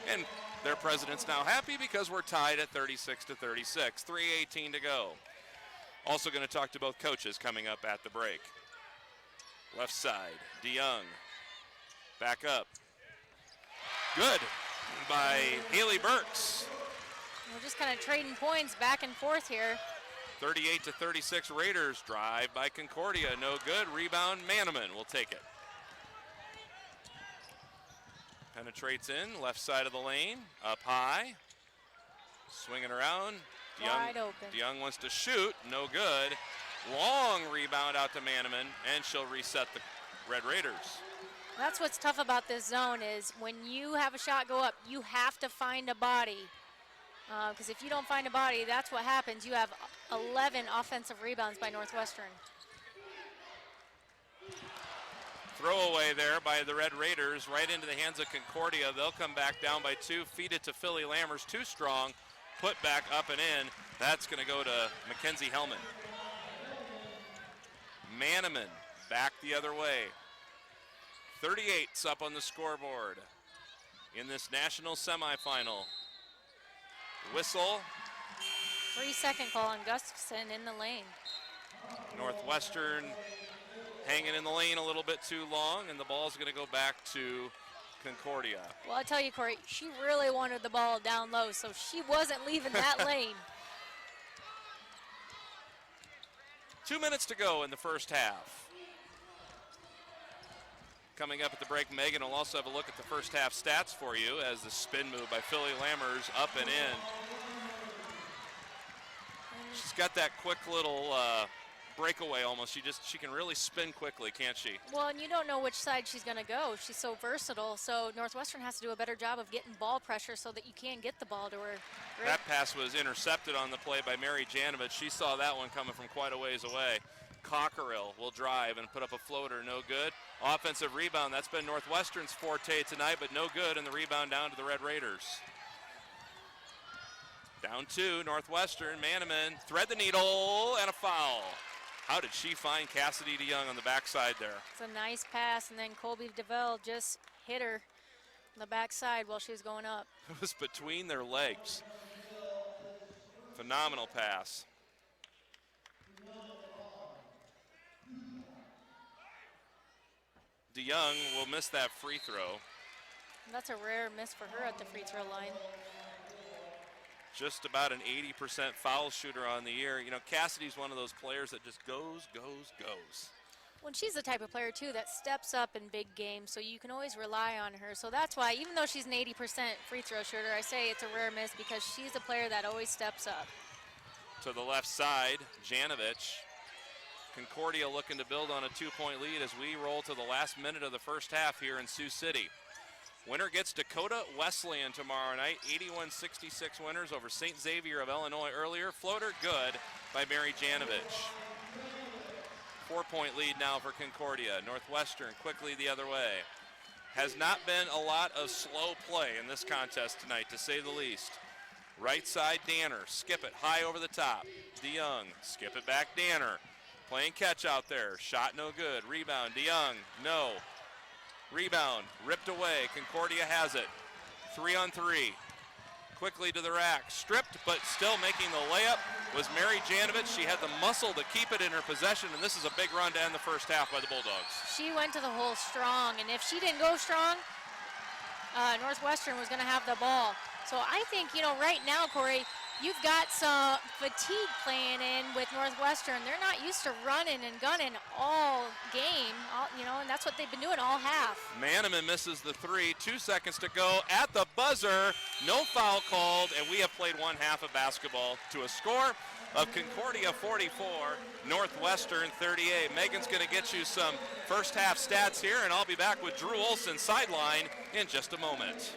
and their president's now happy because we're tied at 36-36. 3:18 to go. Also going to talk to both coaches coming up at the break. Left side, DeYoung. Back up. Good by Haley Burks. We're just kind of trading points back and forth here. 38-36 Raiders. Drive by Concordia. No good. Rebound, Manneman will take it. Penetrates in, left side of the lane, up high, swinging around. Wide open. DeYoung wants to shoot, no good. Long rebound out to Manneman, and she'll reset the Red Raiders. That's what's tough about this zone is when you have a shot go up, you have to find a body. Because if you don't find a body, that's what happens. You have 11 offensive rebounds by Northwestern. Throwaway there by the Red Raiders right into the hands of Concordia. They'll come back down by 2, feed it to Philly Lammers, too strong, put back up and in. That's going to go to Mackenzie Hellman. Manneman back the other way. 38's up on the scoreboard in this national semifinal. Whistle. 3-second call on Gustafson in the lane. Northwestern hanging in the lane a little bit too long, and the ball's going to go back to Concordia. Well, I tell you, Corey, she really wanted the ball down low, so she wasn't leaving that lane. 2 minutes to go in the first half. Coming up at the break, Megan will also have a look at the first half stats for you as the spin move by Philly Lammers up and in. She's got that quick little breakaway almost. She can really spin quickly, can't she? Well, and you don't know which side she's going to go. She's so versatile, so Northwestern has to do a better job of getting ball pressure so that you can get the ball to her. Great. That pass was intercepted on the play by Mary Janovich. She saw that one coming from quite a ways away. Cockerill will drive and put up a floater, no good. Offensive rebound, that's been Northwestern's forte tonight, but no good, and the rebound down to the Red Raiders. Down 2, Northwestern, Manneman, thread the needle, and a foul. How did she find Cassidy DeYoung on the backside there? It's a nice pass, and then Colby DeVille just hit her the backside while she was going up. It was between their legs. Phenomenal pass. DeYoung will miss that free throw. That's a rare miss for her at the free throw line. Just about an 80% foul shooter on the year. You know, Cassidy's one of those players that just goes. Well, she's the type of player, too, that steps up in big games, so you can always rely on her. So that's why, even though she's an 80% free throw shooter, I say it's a rare miss because she's a player that always steps up. To the left side, Janovich. Concordia looking to build on a 2-point lead as we roll to the last minute of the first half here in Sioux City. Winner gets Dakota Wesleyan tomorrow night. 81-66 winners over St. Xavier of Illinois earlier. Floater good by Mary Janovich. 4-point lead now for Concordia. Northwestern quickly the other way. Has not been a lot of slow play in this contest tonight, to say the least. Right side, Danner. Skip it high over the top. DeYoung. Skip it back, Danner. Playing catch out there. Shot no good. Rebound, DeYoung. No. Rebound. Ripped away. Concordia has it. 3-on-3. Quickly to the rack. Stripped, but still making the layup was Mary Janovich. She had the muscle to keep it in her possession, and this is a big run to end the first half by the Bulldogs. She went to the hole strong, and if she didn't go strong, Northwestern was going to have the ball. So I think, you know, right now, Corey, you've got some fatigue playing in with Northwestern. They're not used to running and gunning all game, you know, and that's what they've been doing all half. Maneman misses the three. 2 seconds to go at the buzzer. No foul called, and we have played one half of basketball to a score of Concordia 44, Northwestern 38. Megan's going to get you some first half stats here, and I'll be back with Drew Olson sideline in just a moment.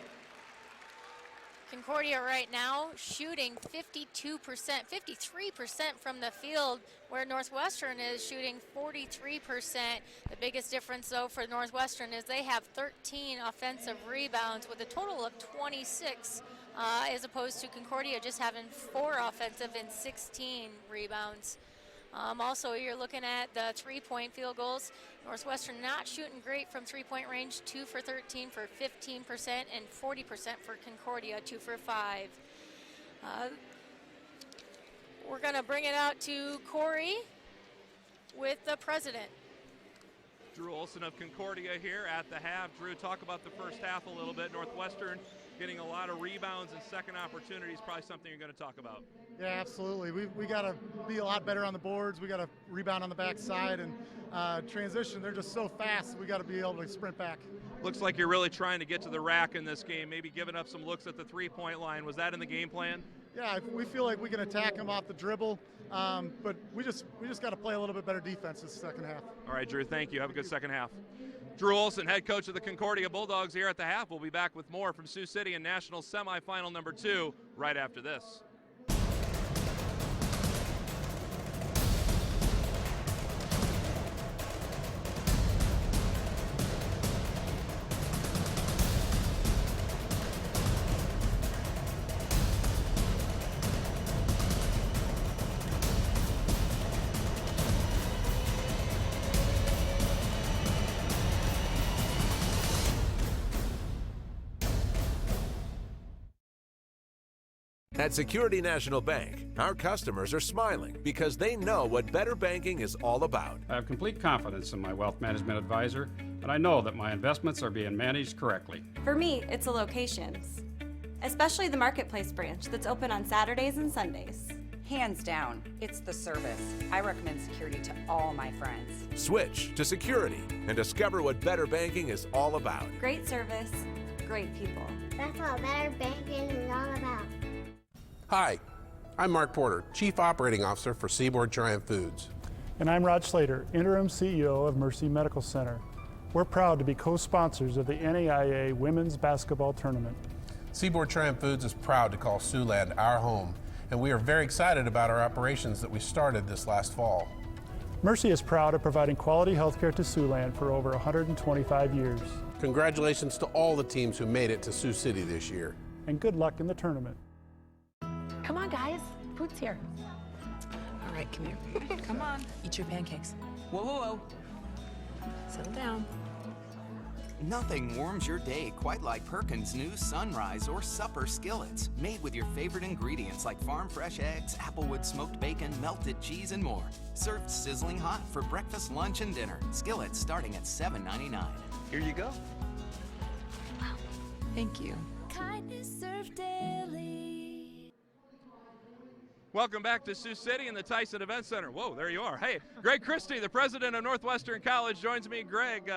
Concordia right now shooting 52%, 53% from the field, where Northwestern is shooting 43%. The biggest difference, though, for Northwestern is they have 13 offensive rebounds with a total of 26, as opposed to Concordia just having 4 offensive and 16 rebounds. Also, you're looking at the three-point field goals. Northwestern not shooting great from three-point range, 2 for 13 for 15%, and 40% for Concordia, 2 for 5. We're going to bring it out to Corey with the president. Drew Olson of Concordia here at the half. Drew, talk about the first half a little bit. Northwestern getting a lot of rebounds and second opportunities, probably something you're going to talk about. Yeah, absolutely. We got to be a lot better on the boards. We got to rebound on the backside and transition. They're just so fast. We got to be able to sprint back. Looks like you're really trying to get to the rack in this game, maybe giving up some looks at the three-point line. Was that in the game plan? Yeah, we feel like we can attack them off the dribble, but we just got to play a little bit better defense this second half. All right, Drew, thank you. Have a good second half. Drew Olson, head coach of the Concordia Bulldogs here at the half. We'll be back with more from Sioux City in National Semifinal number 2 right after this. At Security National Bank, our customers are smiling because they know what better banking is all about. I have complete confidence in my wealth management advisor, and I know that my investments are being managed correctly. For me, it's the locations, especially the Marketplace branch that's open on Saturdays and Sundays. Hands down, it's the service. I recommend Security to all my friends. Switch to Security and discover what better banking is all about. Great service, great people. That's what better banking is all about. Hi, I'm Mark Porter, Chief Operating Officer for Seaboard Triumph Foods. And I'm Rod Slater, Interim CEO of Mercy Medical Center. We're proud to be co-sponsors of the NAIA Women's Basketball Tournament. Seaboard Triumph Foods is proud to call Siouxland our home, and we are very excited about our operations that we started this last fall. Mercy is proud of providing quality health care to Siouxland for over 125 years. Congratulations to all the teams who made it to Sioux City this year. And good luck in the tournament. Come on, guys. Food's here. All right, come here. Come on. Eat your pancakes. Whoa, whoa, whoa. Settle down. Nothing warms your day quite like Perkins' new sunrise or supper skillets, made with your favorite ingredients like farm fresh eggs, applewood smoked bacon, melted cheese, and more. Served sizzling hot for breakfast, lunch, and dinner. Skillets starting at $7.99. Here you go. Thank you. Kindness served daily. Welcome back to Sioux City in the Tyson Event Center. Whoa, there you are. Hey, Greg Christie, the president of Northwestern College, joins me. Greg,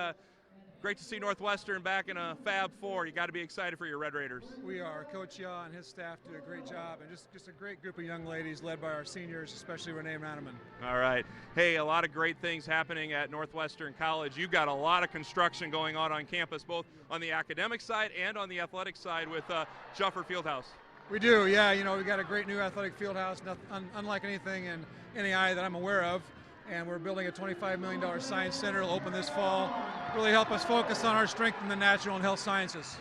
great to see Northwestern back in a Fab Four. You got to be excited for your Red Raiders. We are. Coach Yaw and his staff do a great job, and just a great group of young ladies led by our seniors, especially Renee Manaman. All right. Hey, a lot of great things happening at Northwestern College. You've got a lot of construction going on campus, both on the academic side and on the athletic side with Juffer Fieldhouse. We do, yeah. You know, we got a great new athletic fieldhouse, unlike anything in NAIA that I'm aware of. And we're building a $25 million science center. It'll open this fall. Really help us focus on our strength in the natural and health sciences.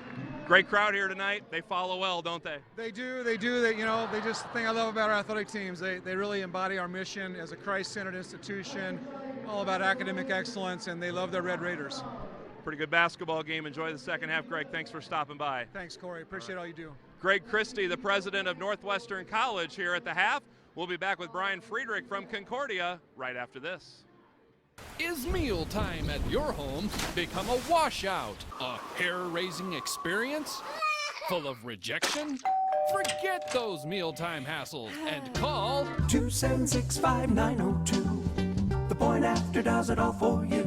Great crowd here tonight. They follow well, don't they? They do. They just, the thing I love about our athletic teams, they really embody our mission as a Christ-centered institution, all about academic excellence, and they love their Red Raiders. Pretty good basketball game. Enjoy the second half, Greg. Thanks for stopping by. Thanks, Corey. Appreciate all you do. Greg Christie, the president of Northwestern College, here at the half. We'll be back with Brian Friedrich from Concordia right after this. Is mealtime at your home become a washout? A hair-raising experience? Full of rejection? Forget those mealtime hassles and call 276-5902. The Point After does it all for you.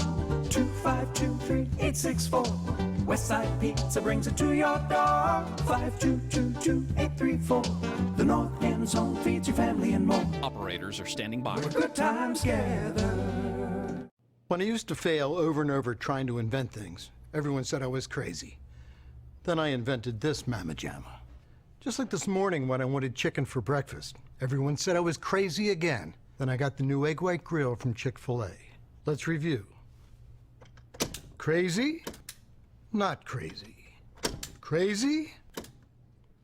2523864. Westside Pizza brings it to your door. 5222834. The North End Zone feeds your family and more. Operators are standing by. Good times together. When I used to fail over and over trying to invent things, everyone said I was crazy. Then I invented this Mama Jamma. Just like this morning when I wanted chicken for breakfast, everyone said I was crazy again. Then I got the new egg white grill from Chick-fil-A. Let's review. Crazy? Not crazy. Crazy?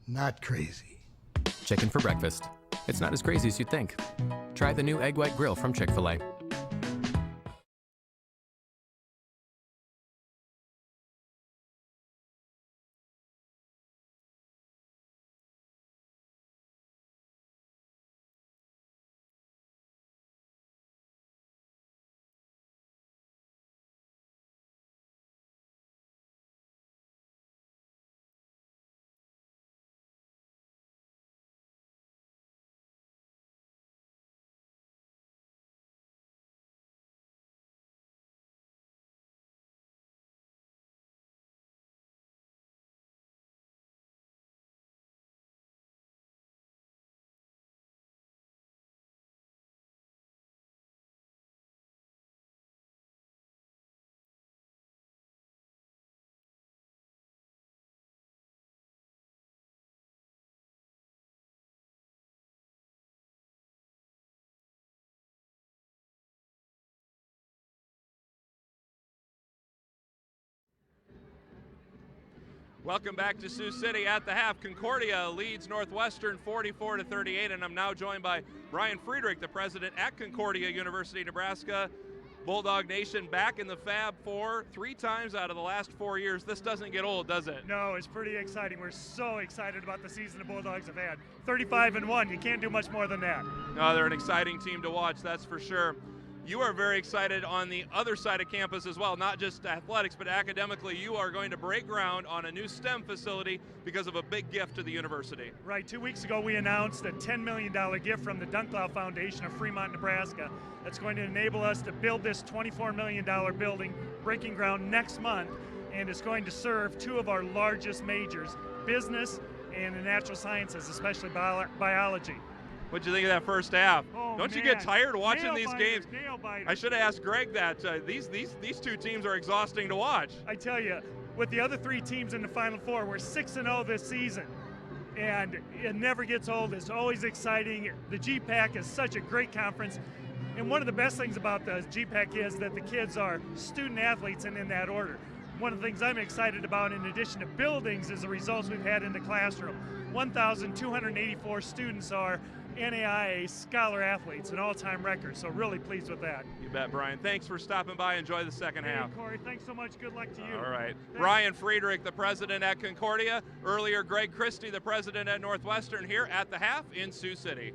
Not crazy. Chicken for breakfast. It's not as crazy as you'd think. Try the new egg white grill from Chick-fil-A. Welcome back to Sioux City at the half. Concordia leads Northwestern 44-38, and I'm now joined by Brian Friedrich, the president at Concordia University, Nebraska. Bulldog Nation back in the Fab Four 3 times out of the last 4 years. This doesn't get old, does it? No, it's pretty exciting. We're so excited about the season the Bulldogs have had. 35-1, you can't do much more than that. No, they're an exciting team to watch, that's for sure. You are very excited on the other side of campus as well, not just athletics, but academically. You are going to break ground on a new STEM facility because of a big gift to the university. Right, 2 weeks ago we announced a $10 million gift from the Dunklau Foundation of Fremont, Nebraska. That's going to enable us to build this $24 million building, breaking ground next month, and it's going to serve 2 of our largest majors, business and the natural sciences, especially biology. What'd you think of that first half? Oh, Don't you man. get tired watching these games? Nail biters. I should have asked Greg that. These 2 teams are exhausting to watch. I tell you, with the other 3 teams in the Final Four, we're 6-0 this season. And it never gets old. It's always exciting. The GPAC is such a great conference. And one of the best things about the GPAC is that the kids are student athletes and in that order. One of the things I'm excited about, in addition to buildings, is the results we've had in the classroom. 1,284 students are NAIA Scholar Athletes, an all-time record. So really pleased with that. You bet, Brian. Thanks for stopping by. Enjoy the second half. Hey, Corey, thanks so much. Good luck to you. All right. Thanks. Brian Friedrich, the president at Concordia. Earlier, Greg Christie, the president at Northwestern, here at the half in Sioux City.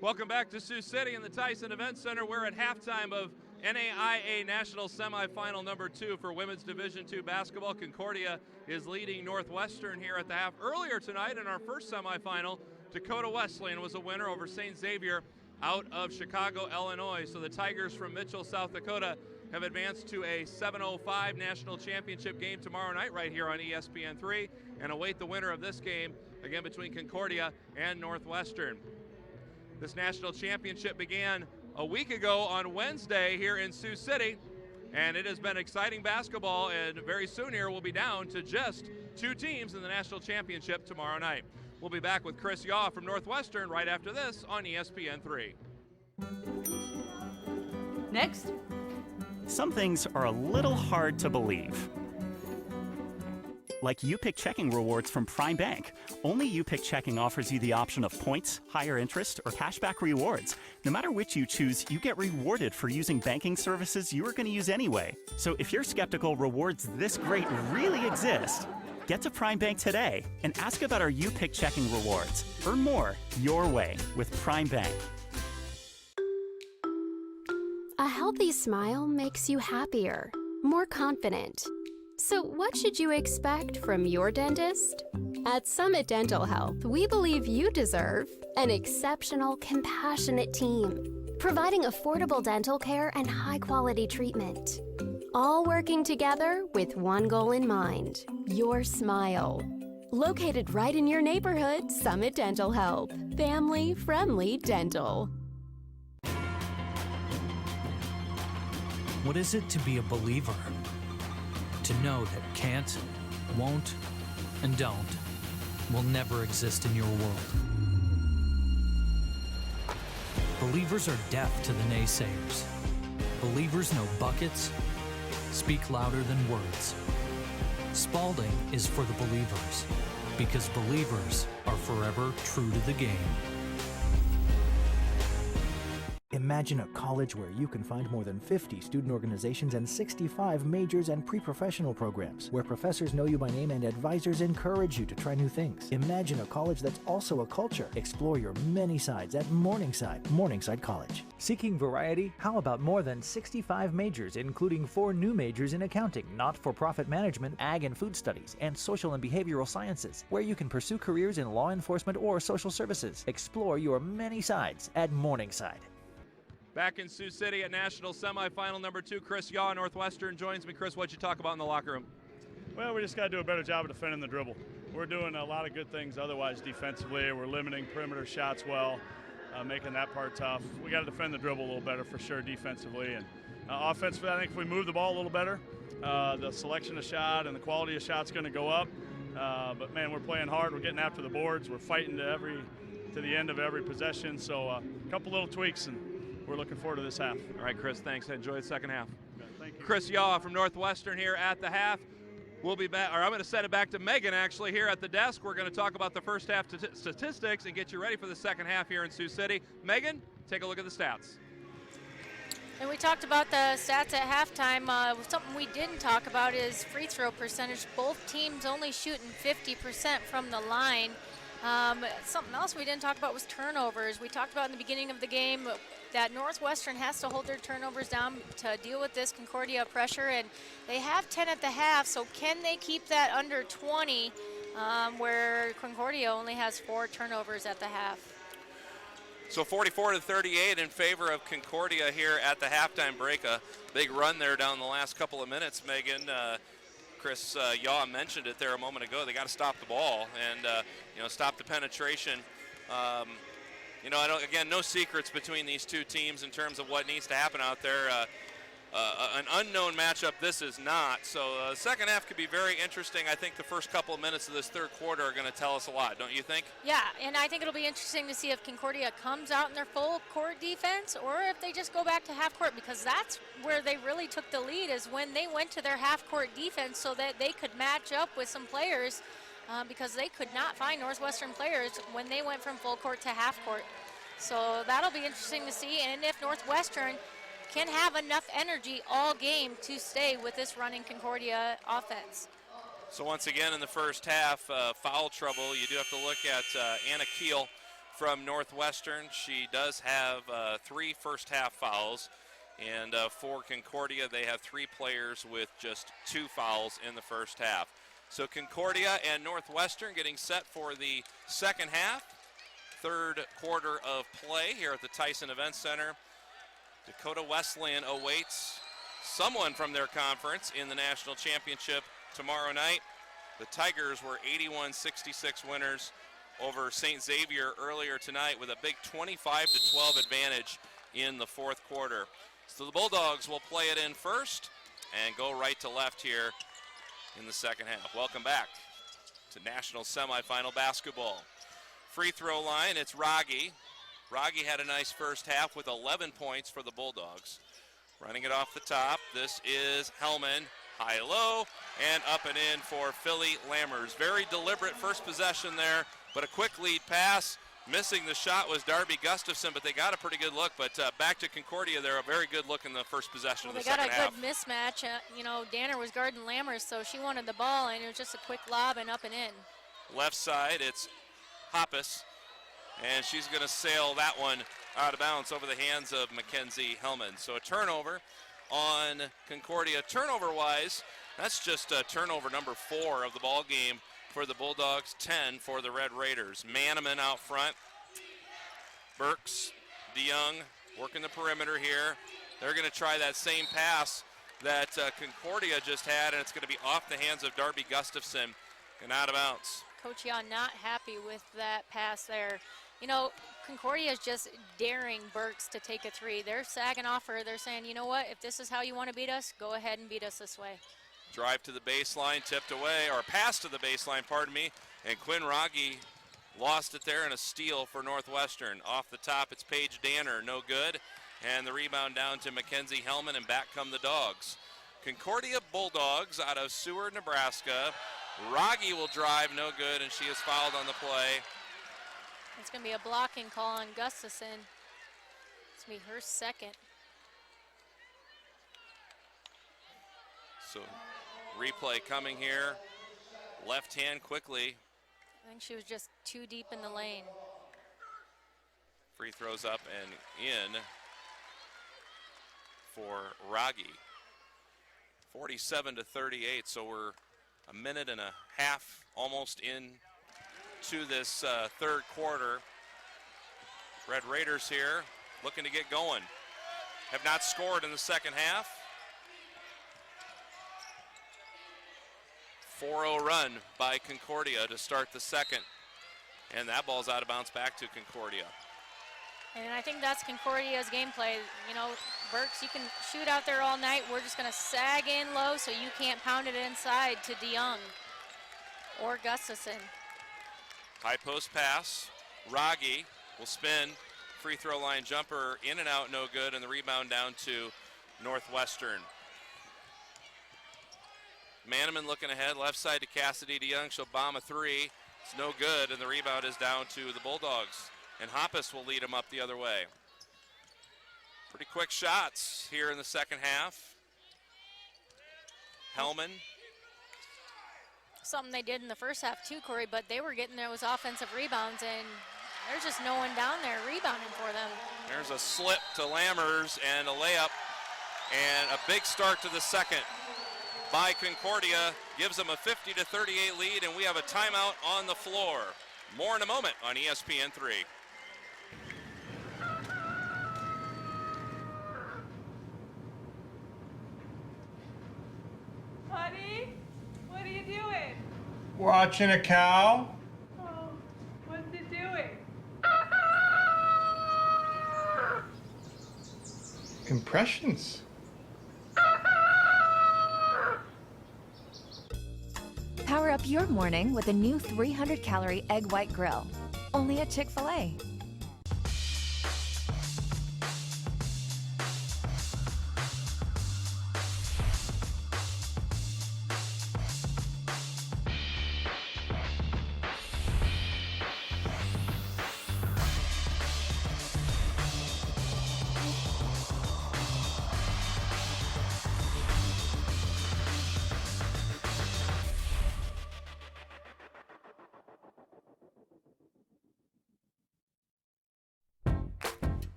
Welcome back to Sioux City in the Tyson Event Center. We're at halftime of NAIA National Semifinal number 2 for Women's Division II basketball. Concordia is leading Northwestern here at the half. Earlier tonight in our first semifinal, Dakota Wesleyan was a winner over St. Xavier out of Chicago, Illinois. So the Tigers from Mitchell, South Dakota have advanced to a 7:05 national championship game tomorrow night right here on ESPN3 and await the winner of this game, again between Concordia and Northwestern. This national championship began a week ago on Wednesday here in Sioux City, and it has been exciting basketball, and very soon here we'll be down to just 2 teams in the national championship tomorrow night. We'll be back with Chris Yaw from Northwestern right after this on ESPN3. Next. Some things are a little hard to believe. Like YouPick checking rewards from Prime Bank. Only YouPick checking offers you the option of points, higher interest, or cashback rewards. No matter which you choose, you get rewarded for using banking services you were going to use anyway. So if you're skeptical rewards this great really exist, get to Prime Bank today and ask about our YouPick checking rewards. Earn more your way with Prime Bank. A healthy smile makes you happier, more confident. So what should you expect from your dentist? At Summit Dental Health, we believe you deserve an exceptional, compassionate team, providing affordable dental care and high-quality treatment. All working together with one goal in mind, your smile. Located right in your neighborhood, Summit Dental Health. Family-friendly dental. What is it to be a believer? To know that can't, won't, and don't will never exist in your world. Believers are deaf to the naysayers. Believers know buckets speak louder than words. Spalding is for the believers, because believers are forever true to the game. Imagine a college where you can find more than 50 student organizations and 65 majors and pre-professional programs, where professors know you by name and advisors encourage you to try new things. Imagine a college that's also a culture. Explore your many sides at Morningside College. Seeking variety? How about more than 65 majors, including 4 new majors in accounting, not-for-profit management, ag and food studies, and social and behavioral sciences, where you can pursue careers in law enforcement or social services. Explore your many sides at Morningside. Back in Sioux City at national semifinal number 2, Chris Yaw, Northwestern, joins me. Chris, what'd you talk about in the locker room? Well, we just got to do a better job of defending the dribble. We're doing a lot of good things otherwise defensively. We're limiting perimeter shots well, making that part tough. We got to defend the dribble a little better for sure defensively. And offensively, I think if we move the ball a little better, the selection of shot and the quality of shot's going to go up. But, man, we're playing hard. We're getting after the boards. We're fighting to the end of every possession. So a couple little tweaks, and we're looking forward to this half. All right, Chris, thanks. Enjoy the second half. Okay, thank you. Chris Yaw from Northwestern here at the half. We'll be back, or I'm going to send it back to Megan actually here at the desk. We're going to talk about the first half statistics and get you ready for the second half here in Sioux City. Megan, take a look at the stats. And we talked about the stats at halftime. Something we didn't talk about is free throw percentage. Both teams only shooting 50% from the line. Something else we didn't talk about was turnovers. We talked about in the beginning of the game that Northwestern has to hold their turnovers down to deal with this Concordia pressure, and they have 10 at the half, so can they keep that under 20 where Concordia only has 4 turnovers at the half? So 44-38 in favor of Concordia here at the halftime break. A big run there down the last couple of minutes, Megan. Chris Yaw mentioned it there a moment ago. They got to stop the ball and stop the penetration. Again, no secrets between these two teams in terms of what needs to happen out there. An unknown matchup this is not. So the second half could be very interesting. I think the first couple of minutes of this third quarter are going to tell us a lot, don't you think? Yeah, and I think it'll be interesting to see if Concordia comes out in their full court defense or if they just go back to half court, because that's where they really took the lead, is when they went to their half court defense so that they could match up with some players because they could not find Northwestern players when they went from full court to half court. So that'll be interesting to see, and if Northwestern can have enough energy all game to stay with this running Concordia offense. So once again in the first half, foul trouble. You do have to look at Anna Keel from Northwestern. She does have 3 first half fouls, and for Concordia they have 3 players with just 2 fouls in the first half. So Concordia and Northwestern getting set for the second half, third quarter of play here at the Tyson Event Center. Dakota Wesleyan awaits someone from their conference in the national championship tomorrow night. The Tigers were 81-66 winners over St. Xavier earlier tonight with a big 25-12 advantage in the fourth quarter. So the Bulldogs will play it in first and go right to left here in the second half. Welcome back to national semifinal basketball. Free throw line, it's Raggi. Raggi had a nice first half with 11 points for the Bulldogs. Running it off the top, this is Hellman, high-low, and up and in for Philly Lammers. Very deliberate first possession there, but a quick lead pass. Missing the shot was Darby Gustafson, but they got a pretty good look. But back to Concordia, they're a very good look in the first possession of the second half. They got a good mismatch. Danner was guarding Lammers, so she wanted the ball, and it was just a quick lob and up and in. Left side, it's Hoppus, and she's going to sail that one out of bounds over the hands of Mackenzie Hellman. So a turnover on Concordia. Turnover-wise, that's just turnover number 4 of the ball game for the Bulldogs, 10 for the Red Raiders. Manneman out front. Burks, DeYoung working the perimeter here. They're going to try that same pass that Concordia just had, and it's going to be off the hands of Darby Gustafson and out of bounds. Coach Yaw not happy with that pass there. Concordia is just daring Burks to take a 3. They're sagging off her. They're saying, you know what, if this is how you want to beat us, go ahead and beat us this way. Drive to the baseline, tipped away, or pass to the baseline, pardon me, and Quinn Raggi lost it there in a steal for Northwestern. Off the top, it's Paige Danner, no good, and the rebound down to Mackenzie Hellman, and back come the Dogs. Concordia Bulldogs out of Seward, Nebraska. Raggi will drive, no good, and she is fouled on the play. It's going to be a blocking call on Gustafson. Be her second. So replay coming here. Left hand quickly. I think she was just too deep in the lane. Free throws up and in for Raggi. 47-38, so we're a minute and a half almost in to this third quarter. Red Raiders here looking to get going. Have not scored in the second half. 4-0 run by Concordia to start the second. And that ball's out of bounds back to Concordia. And I think that's Concordia's gameplay. You know, Burks, you can shoot out there all night. We're just going to sag in low so you can't pound it inside to DeYoung or Gustafson. High post pass. Raggi will spin. Free throw line jumper in and out, no good, and the rebound down to Northwestern. Manneman looking ahead, left side to Cassidy DeYoung. She'll bomb a three. It's no good, and the rebound is down to the Bulldogs. And Hoppus will lead them up the other way. Pretty quick shots here in the second half. Hellman. Something they did in the first half too, Corey, but they were getting those offensive rebounds, and there's just no one down there rebounding for them. There's a slip to Lammers and a layup, and a big start to the second by Concordia. Gives them a 50-38 lead, and we have a timeout on the floor. More in a moment on ESPN3. Honey, what are you doing? Watching a cow. Oh, what's it doing? Impressions. Power up your morning with a new 300-calorie egg white grill. Only at Chick-fil-A.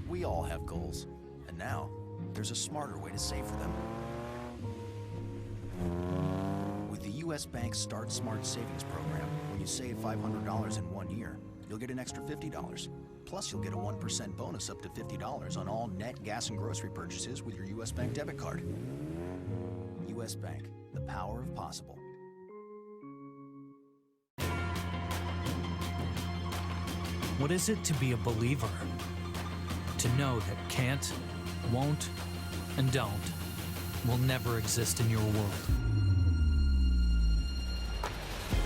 We all have goals, and now there's a smarter way to save for them. With the U.S. Bank Start Smart Savings Program, when you save $500 in 1 year, you'll get an extra $50. Plus, you'll get a 1% bonus up to $50 on all net gas and grocery purchases with your U.S. Bank debit card. U.S. Bank, the power of possible. What is it to be a believer? To know that can't, won't, and don't will never exist in your world.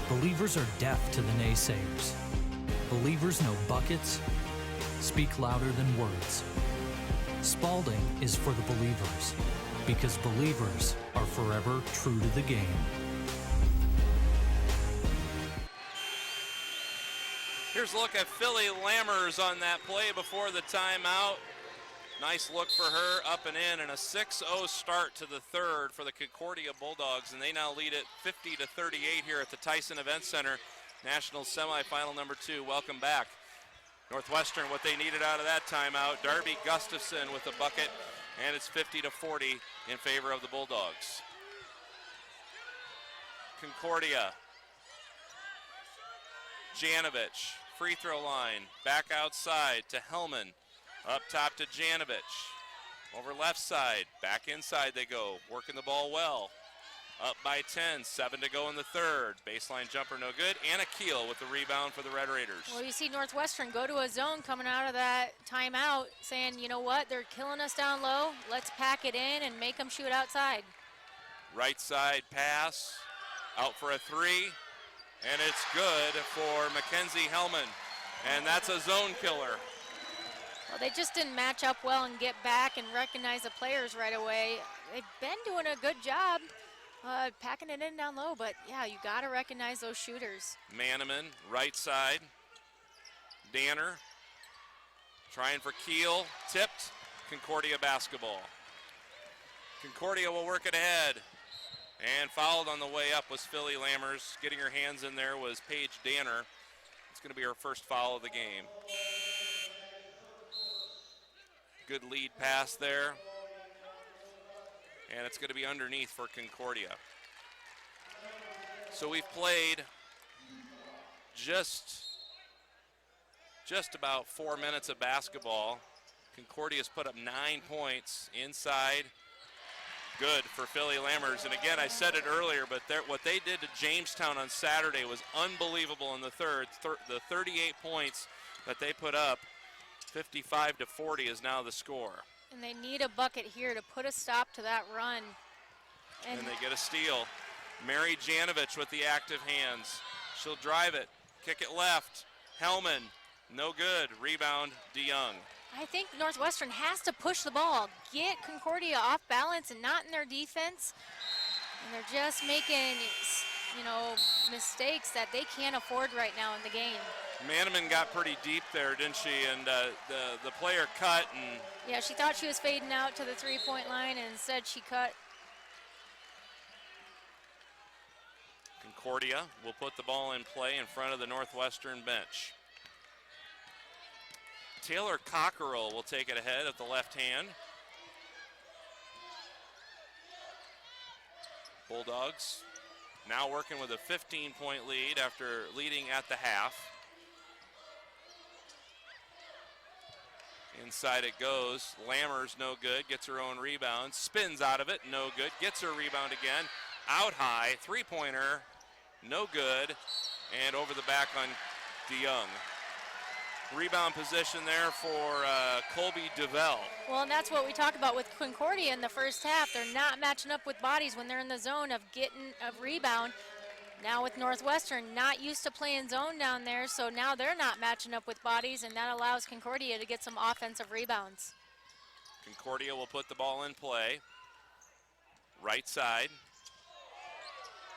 Believers are deaf to the naysayers. Believers know buckets speak louder than words. Spalding is for the believers, because believers are forever true to the game. Here's a look at Philly Lammers on that play before the timeout. Nice look for her, up and in, and a 6-0 start to the third for the Concordia Bulldogs, and they now lead it 50-38 here at the Tyson Event Center. National semifinal number 2. Welcome back. Northwestern, what they needed out of that timeout. Darby Gustafson with a bucket, and it's 50-40 in favor of the Bulldogs. Concordia. Janovich, free throw line, back outside to Hellman. Up top to Janovich. Over left side, back inside they go, working the ball well. Up by 10, 7 to go in the third. Baseline jumper no good. Anna Keel with the rebound for the Red Raiders. Well, you see Northwestern go to a zone coming out of that timeout saying, you know what, they're killing us down low. Let's pack it in and make them shoot outside. Right side pass, out for a three, and it's good for Mackenzie Hellman. And that's a zone killer. Well, they just didn't match up well and get back and recognize the players right away. They've been doing a good job packing it in down low, but yeah, you got to recognize those shooters. Manneman, right side. Danner trying for Keel, tipped. Concordia basketball. Concordia will work it ahead. And fouled on the way up was Philly Lammers. Getting her hands in there was Paige Danner. It's going to be her first foul of the game. Good lead pass there. And it's going to be underneath for Concordia. So we've played just about 4 minutes of basketball. Concordia's put up 9 points inside. Good for Philly Lammers. And again, I said it earlier, but what they did to Jamestown on Saturday was unbelievable in the third. The 38 points that they put up, 55-40 is now the score. And they need a bucket here to put a stop to that run. And they get a steal. Mary Janovich with the active hands. She'll drive it, kick it left. Hellman, no good. Rebound, DeYoung. I think Northwestern has to push the ball, get Concordia off balance and not in their defense. And they're just making, mistakes that they can't afford right now in the game. Manneman got pretty deep there, didn't she? And the player cut. And yeah, she thought she was fading out to the three-point line, and instead she cut. Concordia will put the ball in play in front of the Northwestern bench. Taylor Cockerell will take it ahead at the left hand. Bulldogs now working with a 15-point lead after leading at the half. Inside it goes. Lammers no good, gets her own rebound, spins out of it, no good, gets her rebound again. Out high, three-pointer, no good, and over the back on DeYoung. Rebound position there for Colby DeVell. Well, and that's what we talk about with Concordia in the first half. They're not matching up with bodies when they're in the zone of getting a rebound. Now with Northwestern, not used to playing zone down there, so now they're not matching up with bodies, and that allows Concordia to get some offensive rebounds. Concordia will put the ball in play. Right side.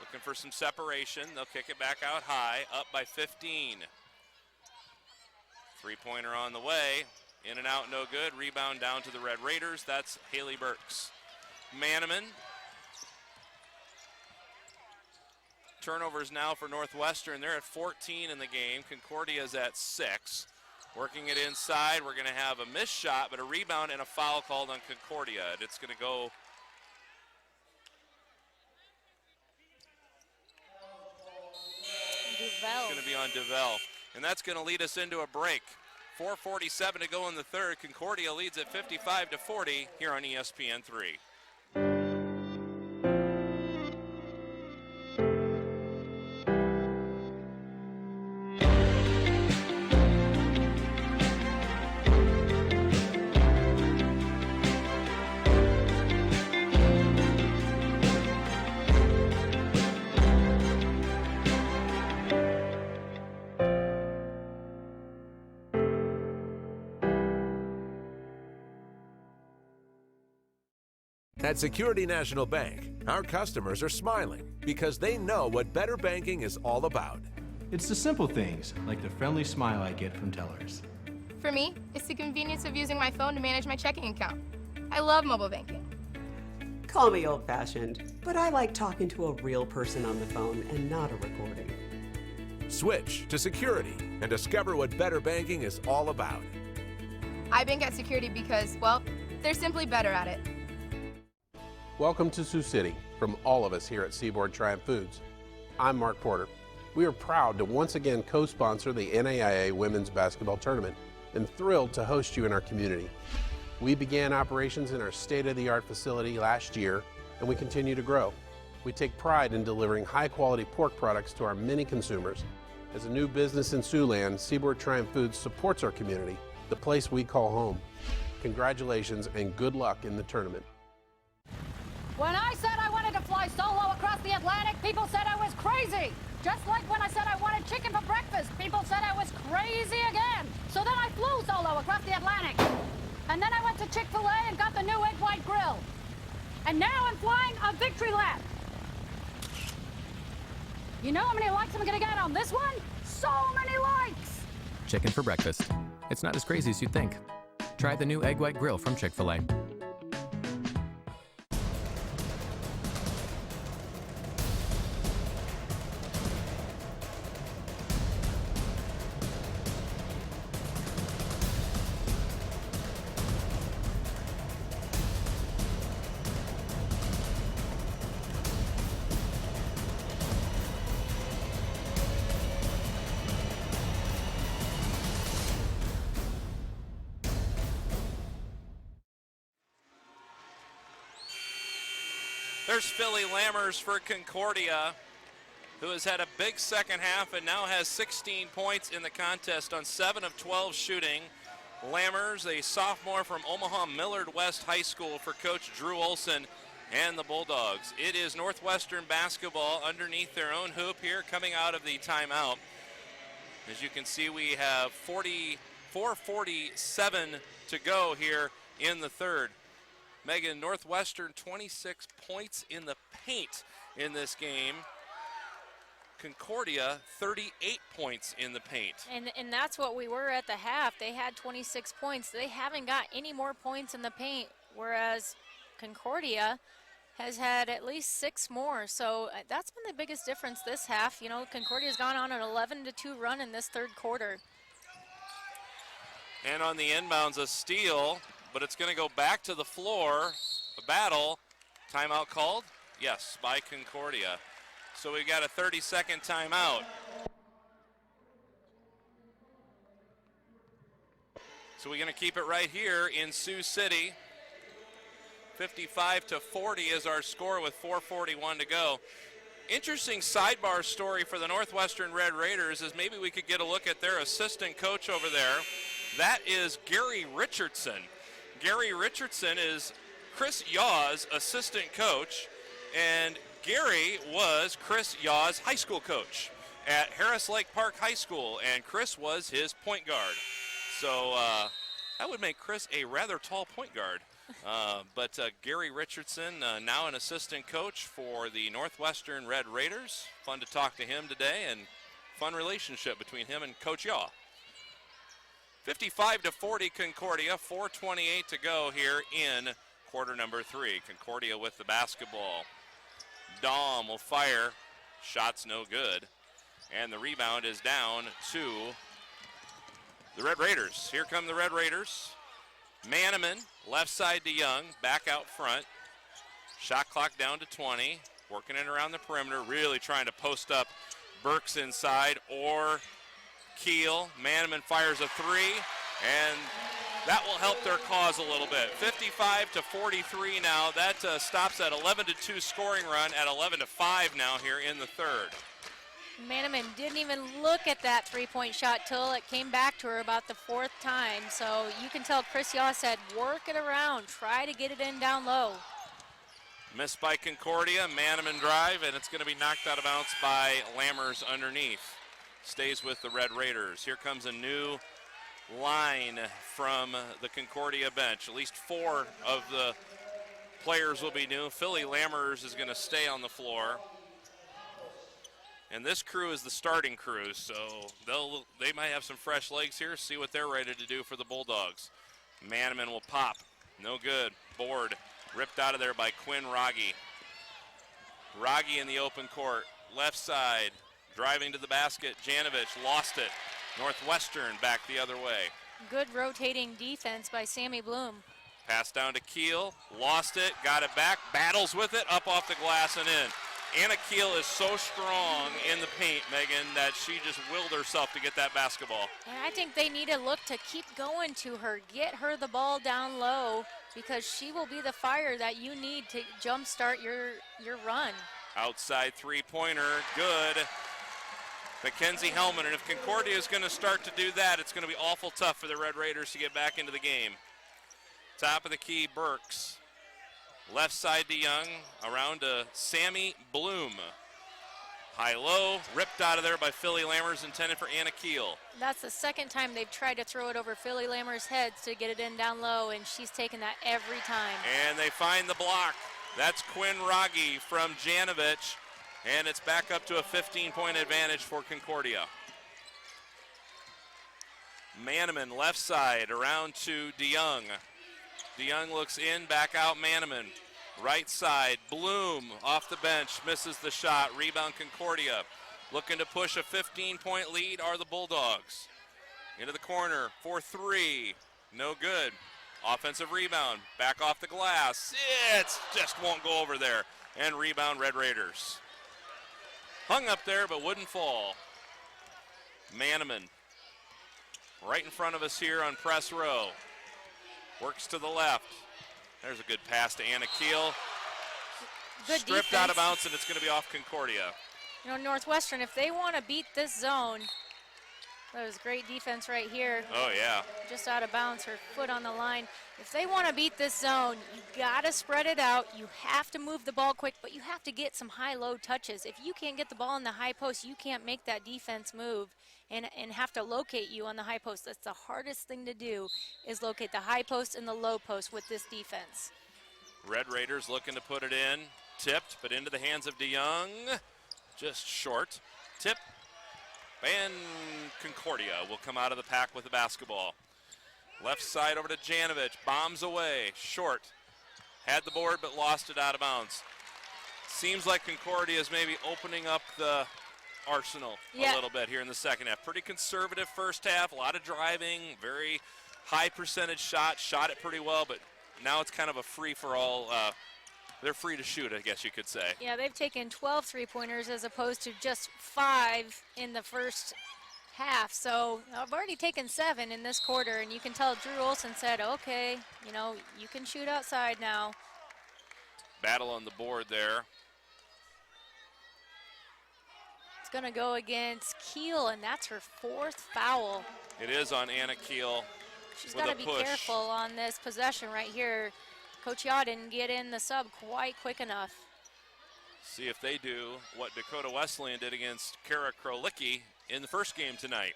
Looking for some separation. They'll kick it back out high, up by 15. Three-pointer on the way. In and out, no good. Rebound down to the Red Raiders. That's Haley Burks. Manneman. Turnovers now for Northwestern. They're at 14 in the game. Concordia's at 6. Working it inside. We're going to have a missed shot, but a rebound and a foul called on Concordia. And it's going to go DeVell. It's going to be on DeVell. And that's going to lead us into a break. 4:47 to go in the third. Concordia leads at 55-40 here on ESPN3. At Security National Bank, our customers are smiling because they know what better banking is all about. It's the simple things, like the friendly smile I get from tellers. For me, it's the convenience of using my phone to manage my checking account. I love mobile banking. Call me old-fashioned, but I like talking to a real person on the phone and not a recording. Switch to Security and discover what better banking is all about. I bank at Security because, well, they're simply better at it. Welcome to Sioux City from all of us here at Seaboard Triumph Foods. I'm Mark Porter. We are proud to once again co-sponsor the NAIA Women's Basketball Tournament and thrilled to host you in our community. We began operations in our state-of-the-art facility last year and we continue to grow. We take pride in delivering high-quality pork products to our many consumers. As a new business in Siouxland, Seaboard Triumph Foods supports our community, the place we call home. Congratulations and good luck in the tournament. When I said I wanted to fly solo across the Atlantic, people said I was crazy. Just like when I said I wanted chicken for breakfast, people said I was crazy again. So then I flew solo across the Atlantic. And then I went to Chick-fil-A and got the new egg white grill. And now I'm flying a victory lap. You know how many likes I'm gonna get on this one? So many likes! Chicken for breakfast. It's not as crazy as you'd think. Try the new egg white grill from Chick-fil-A. There's Philly Lammers for Concordia, who has had a big second half and now has 16 points in the contest on 7 of 12 shooting. Lammers, a sophomore from Omaha Millard West High School for Coach Drew Olson and the Bulldogs. It is Northwestern basketball underneath their own hoop here coming out of the timeout. As you can see, we have 4:47 to go here in the third. Megan, Northwestern 26 points in the paint in this game. Concordia 38 points in the paint. And that's what we were at the half. They had 26 points. They haven't got any more points in the paint, whereas Concordia has had at least 6 more. So that's been the biggest difference this half. You know, Concordia's gone on an 11-2 run in this third quarter. And on the inbounds, a steal, but it's going to go back to the floor. A battle. Timeout called? Yes, by Concordia. So we've got a 30-second timeout. So we're going to keep it right here in Sioux City. 55-40 is our score with 4:41 to go. Interesting sidebar story for the Northwestern Red Raiders is maybe we could get a look at their assistant coach over there. That is Gary Richardson. Gary Richardson is Chris Yaw's assistant coach, and Gary was Chris Yaw's high school coach at Harris Lake Park High School, and Chris was his point guard. So that would make Chris a rather tall point guard. But Gary Richardson, now an assistant coach for the Northwestern Red Raiders. Fun to talk to him today, and fun relationship between him and Coach Yaw. 55-40 Concordia, 4:28 to go here in quarter number 3. Concordia with the basketball. Dahm will fire. Shot's no good. And the rebound is down to the Red Raiders. Here come the Red Raiders. Manneman, left side to Young, back out front. Shot clock down to 20. Working it around the perimeter, really trying to post up Burks inside or Keel. Manneman fires a 3, and that will help their cause a little bit. 55-43 now. That stops at 11-2 scoring run at 11-5 now here in the third. Manneman didn't even look at that three-point shot till it came back to her about the 4th time. So you can tell Chris Yaw said, work it around, try to get it in down low. Missed by Concordia, Manneman drive, and it's going to be knocked out of bounds by Lammers underneath. Stays with the Red Raiders. Here comes a new line from the Concordia bench. At least 4 of the players will be new. Philly Lammers is going to stay on the floor. And this crew is the starting crew, so they might have some fresh legs here. See what they're ready to do for the Bulldogs. Manneman will pop. No good. Board ripped out of there by Quinn Rogge. Rogge in the open court. Left side. Driving to the basket. Janovich lost it. Northwestern back the other way. Good rotating defense by Sammy Bloom. Pass down to Keel. Lost it. Got it back. Battles with it. Up off the glass and in. Anna Keel is so strong in the paint, Megan, that she just willed herself to get that basketball. And I think they need to look to keep going to her, get her the ball down low, because she will be the fire that you need to jumpstart your run. Outside three-pointer, good. Mackenzie Hellman, and if Concordia is going to start to do that, it's going to be awful tough for the Red Raiders to get back into the game. Top of the key, Burks. Left side to Young, around to Sammy Bloom. High-low, ripped out of there by Philly Lammers, intended for Anna Keel. That's the second time they've tried to throw it over Philly Lammers' heads to get it in down low, and she's taken that every time. And they find the block. That's Quinn Rogge from Janovich, and it's back up to a 15-point advantage for Concordia. Maneman left side around to DeYoung. DeYoung looks in, back out Maneman. Right side, Bloom off the bench, misses the shot. Rebound Concordia. Looking to push a 15-point lead are the Bulldogs. Into the corner for three. No good. Offensive rebound, back off the glass. It just won't go over there. And rebound Red Raiders. Hung up there but wouldn't fall. Maneman right in front of us here on press row. Works to the left. There's a good pass to Anna Keel. Good Stripped defense. out of bounds, and it's going to be off Concordia. You know, Northwestern, if they want to beat this zone, that was great defense right here. Oh, yeah. Just out of bounds, her foot on the line. If they want to beat this zone, you got to spread it out. You have to move the ball quick, but you have to get some high-low touches. If you can't get the ball in the high post, you can't make that defense move and have to locate you on the high post. That's the hardest thing to do, is locate the high post and the low post with this defense. Red Raiders looking to put it in. Tipped, but into the hands of DeYoung. Just short. Tip. And Concordia will come out of the pack with the basketball. Left side over to Janovich. Bombs away. Short. Had the board but lost it out of bounds. Seems like Concordia is maybe opening up the arsenal a little bit here in the second half. Pretty conservative first half. A lot of driving. Very high percentage shots. Shot it pretty well, but now it's kind of a free-for-all. They're free to shoot, I guess you could say. Yeah, they've taken 12 three-pointers as opposed to just 5 in the first half. So I've already taken 7 in this quarter, and you can tell Drew Olson said, okay, you know, you can shoot outside now. Battle on the board there. It's going to go against Keel, and that's her 4th foul. It is on Anna Keel. She's got to be careful on this possession right here. Coach Yaw didn't get in the sub quite quick enough. See if they do what Dakota Wesleyan did against Kara Krolicki in the first game tonight.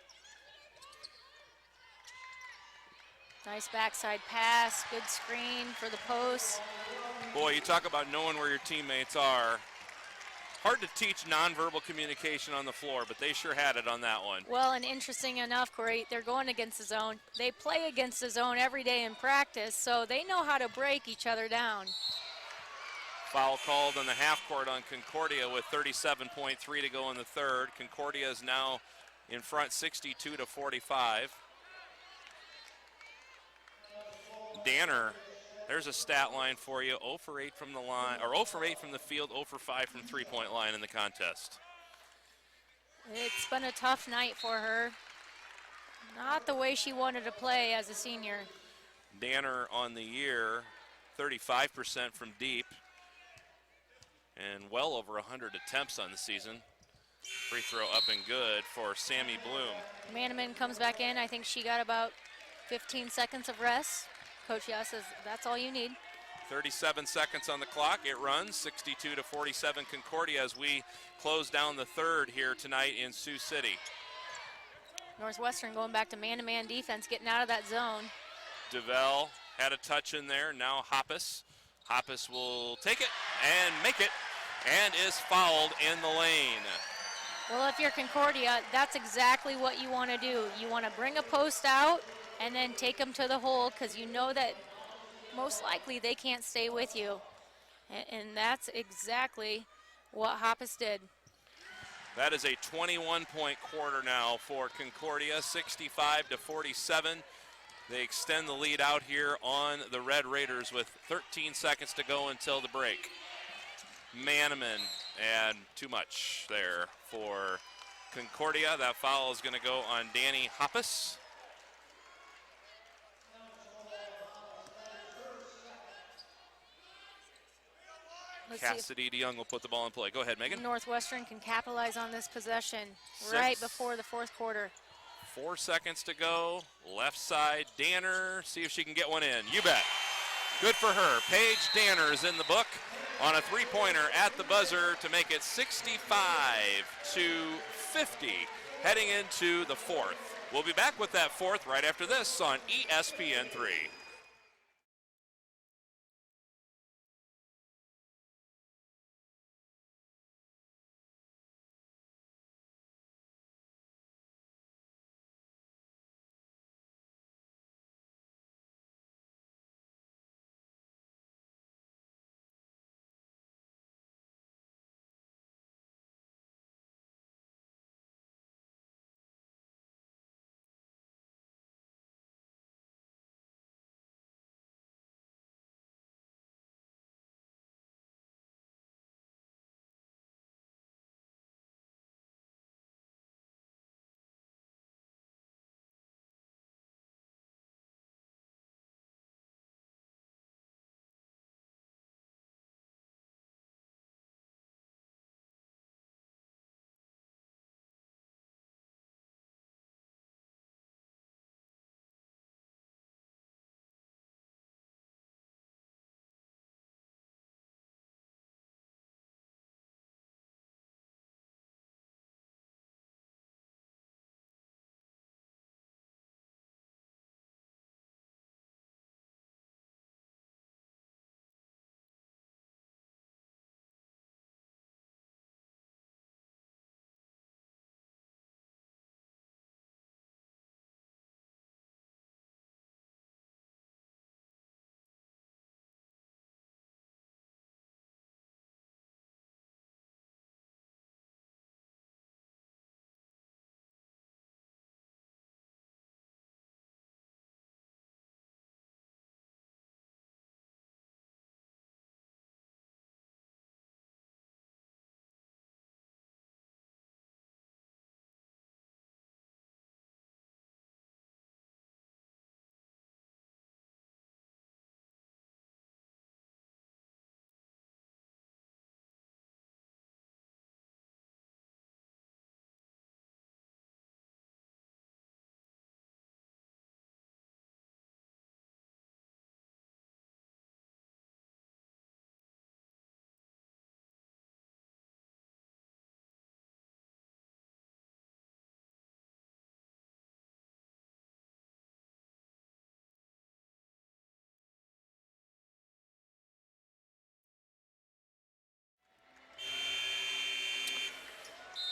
Nice backside pass, good screen for the post. Boy, you talk about knowing where your teammates are. Hard to teach nonverbal communication on the floor, but they sure had it on that one. Well, and interesting enough, Corey, they're going against the zone. They play against the zone every day in practice, so they know how to break each other down. Foul called on the half court on Concordia with 37.3 to go in the third. Concordia is now in front 62-45. Danner, there's a stat line for you. 0 for 8 from the line, or 0 for 8 from the field, 0 for 5 from three-point line in the contest. It's been a tough night for her. Not the way she wanted to play as a senior. Danner on the year, 35% from deep, and well over 100 attempts on the season. Free throw up and good for Sammy Bloom. Maneman comes back in. I think she got about 15 seconds of rest. Coach Yaw says that's all you need. 37 seconds on the clock. It runs 62-47 Concordia as we close down the third here tonight in Sioux City. Northwestern going back to man-to-man defense, getting out of that zone. DeVell had a touch in there. Now Hoppus. Hoppus will take it and make it and is fouled in the lane. Well, if you're Concordia, that's exactly what you want to do. You want to bring a post out and then take them to the hole because you know that most likely they can't stay with you. And that's exactly what Hoppus did. That is a 21-point quarter now for Concordia, 65-47. They extend the lead out here on the Red Raiders with 13 seconds to go until the break. Maneman, and too much there for Concordia. That foul is going to go on Danny Hoppus. Cassidy DeYoung will put the ball in play. Go ahead, Megan. Northwestern can capitalize on this possession 6. right before the fourth quarter. 4 seconds to go. Left side, Danner. See if she can get one in. You bet. Good for her. Paige Danner is in the book on a three-pointer at the buzzer to make it 65-50 heading into the fourth. We'll be back with that fourth right after this on ESPN3.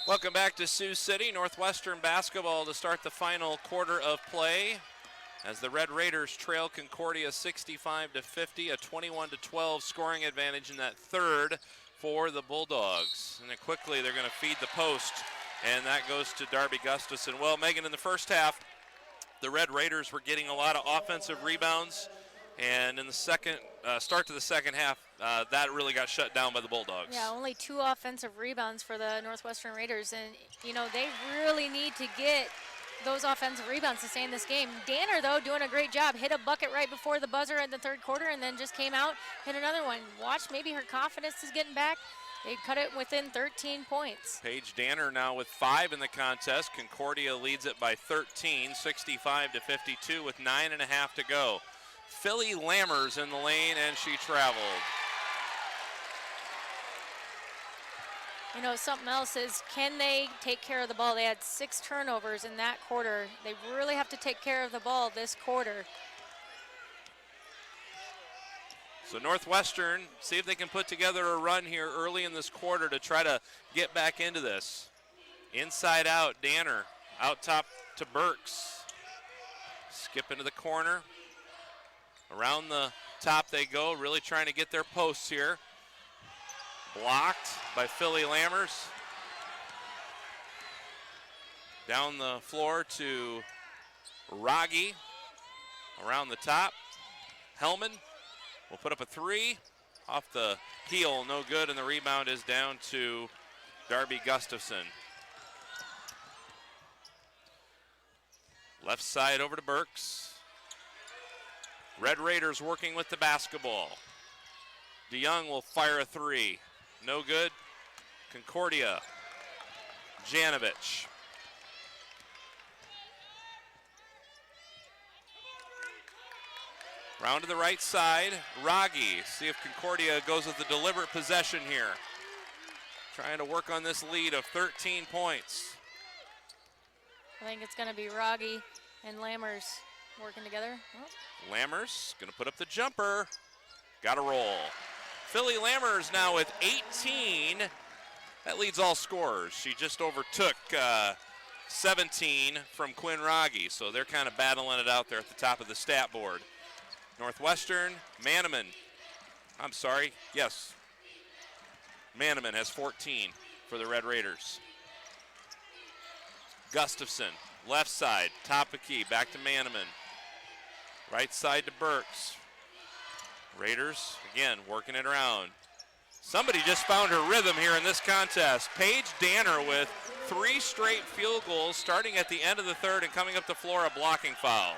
Welcome back to Sioux City. Northwestern basketball to start the final quarter of play as the Red Raiders trail Concordia 65-50, a 21-12 scoring advantage in that third for the Bulldogs. And then quickly they're going to feed the post, and that goes to Darby Gustafson. Well, Megan, in the first half, the Red Raiders were getting a lot of offensive rebounds, and in the start to the second half, that really got shut down by the Bulldogs. Yeah, only 2 offensive rebounds for the Northwestern Raiders, and you know they really need to get those offensive rebounds to stay in this game. Danner, though, doing a great job. Hit a bucket right before the buzzer in the third quarter, and then just came out, hit another one. Watch, maybe her confidence is getting back. They cut it within 13 points. Paige Danner now with 5 in the contest. Concordia leads it by 13, 65-52 with 9.5 to go. Philly Lammers in the lane, and she traveled. You know, something else is, can they take care of the ball? They had 6 turnovers in that quarter. They really have to take care of the ball this quarter. So Northwestern, see if they can put together a run here early in this quarter to try to get back into this. Inside out, Danner. Out top to Burks. Skip into the corner. Around the top they go, really trying to get their posts here. Blocked by Philly Lammers. Down the floor to Raggi. Around the top. Hellman will put up a 3. Off the heel, no good, and the rebound is down to Darby Gustafson. Left side over to Burks. Red Raiders working with the basketball. DeYoung will fire a three. No good. Concordia. Janovich. Round to the right side. Raggi. See if Concordia goes with the deliberate possession here. Trying to work on this lead of 13 points. I think it's going to be Raggi and Lammers working together. Oh. Lammers going to put up the jumper. Got to roll. Philly Lammers now with 18. That leads all scorers. She just overtook 17 from Quinn Raggi, so they're kind of battling it out there at the top of the stat board. Northwestern, Manneman. I'm sorry, yes. Manneman has 14 for the Red Raiders. Gustafson, left side, top of key, back to Manneman. Right side to Burks. Raiders, again, working it around. Somebody just found her rhythm here in this contest. Paige Danner with 3 straight field goals starting at the end of the third and coming up the floor, a blocking foul.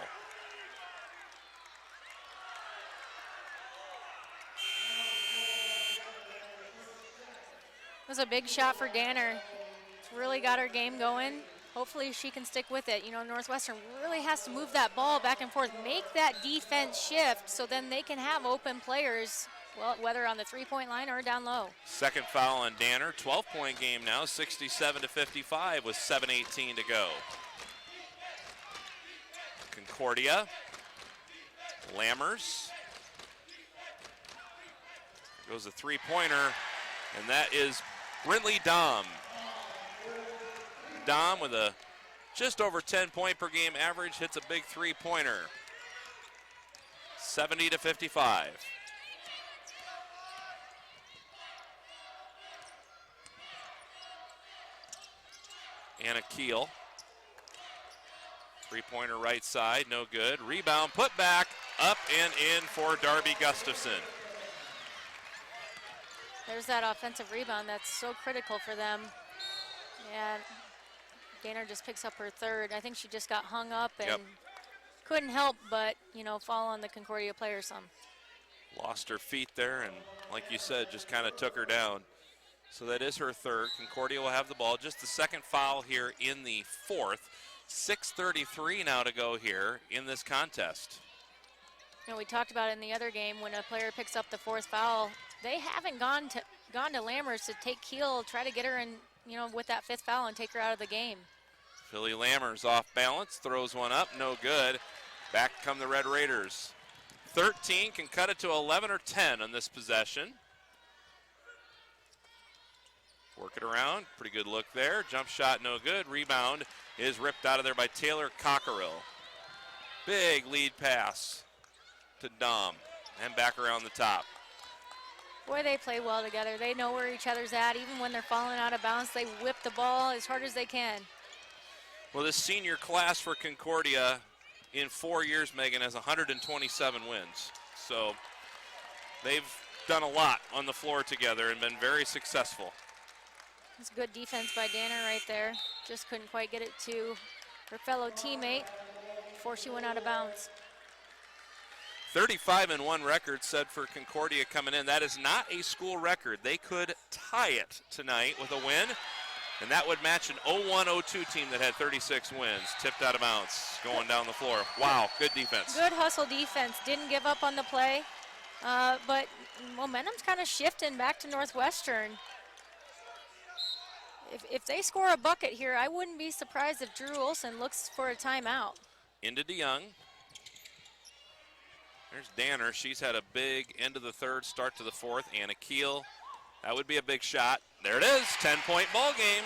It was a big shot for Danner. It's really got her game going. Hopefully she can stick with it. You know, Northwestern really has to move that ball back and forth, make that defense shift so then they can have open players, well, whether on the three-point line or down low. Second foul on Danner, 12-point game now, 67-55 with 7:18 to go. Concordia, Lammers. Goes a three-pointer, and that is Brindley Dom. Dom with a just over 10-point per game average, hits a big three-pointer. 70-55. Anna Keel. Three-pointer right side, no good. Rebound, put back, up and in for Darby Gustafson. There's that offensive rebound that's so critical for them. And Danner just picks up her third. I think she just got hung up and couldn't help but, you know, fall on the Concordia player some. Lost her feet there and, like you said, just kind of took her down. So that is her third. Concordia will have the ball. Just the second foul here in the fourth. 6:33 now to go here in this contest. You know, we talked about it in the other game when a player picks up the fourth foul. They haven't gone to Lammers to take Keel, try to get her in, you know, with that fifth foul and take her out of the game. Philly Lammers off balance, throws one up, no good. Back come the Red Raiders. 13 can cut it to 11 or 10 on this possession. Work it around, pretty good look there. Jump shot, no good. Rebound is ripped out of there by Taylor Cockerill. Big lead pass to Dom and back around the top. Boy, they play well together. They know where each other's at. Even when they're falling out of bounds, they whip the ball as hard as they can. Well, this senior class for Concordia in 4 years, Megan, has 127 wins. So they've done a lot on the floor together and been very successful. It's good defense by Danner right there. Just couldn't quite get it to her fellow teammate before she went out of bounds. 35-1 record set for Concordia coming in. That is not a school record. They could tie it tonight with a win, and that would match an 01-02 team that had 36 wins. Tipped out of bounds, going down the floor. Wow, good defense. Good hustle defense. Didn't give up on the play, but momentum's kind of shifting back to Northwestern. If they score a bucket here, I wouldn't be surprised if Drew Olson looks for a timeout. Into DeYoung. There's Danner. She's had a big end of the third, start to the fourth. Anna Keel. That would be a big shot. There it is, 10-point ball game.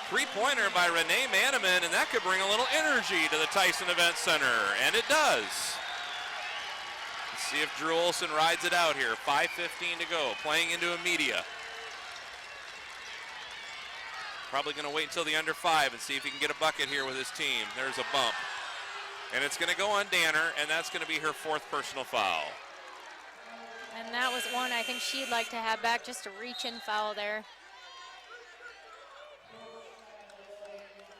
Three-pointer by Renee Manneman, and that could bring a little energy to the Tyson Event Center, and it does. Let's see if Drew Olson rides it out here. 5:15 to go, playing into a media. Probably going to wait until the under 5 and see if he can get a bucket here with his team. There's a bump. And it's going to go on Danner, and that's going to be her fourth personal foul. And that was one I think she'd like to have back, just a reach-in foul there.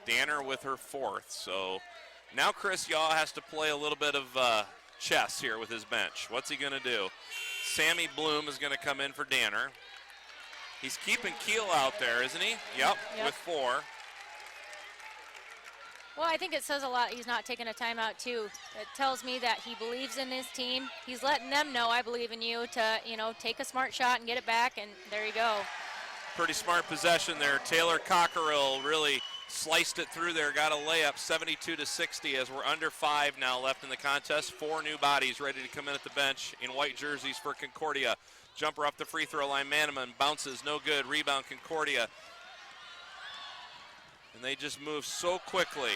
Danner with her fourth. So now Chris Yaw has to play a little bit of chess here with his bench. What's he going to do? Sammy Bloom is going to come in for Danner. He's keeping Keel out there, isn't he? Yep. With 4. Well, I think it says a lot he's not taking a timeout, too. It tells me that he believes in his team. He's letting them know, I believe in you, to, take a smart shot and get it back, and there you go. Pretty smart possession there. Taylor Cockerill really sliced it through there, got a layup, 72-60, as we're under 5 now left in the contest. 4 new bodies ready to come in at the bench in white jerseys for Concordia. Jumper up the free throw line, Manaman bounces, no good. Rebound, Concordia. And they just move so quickly.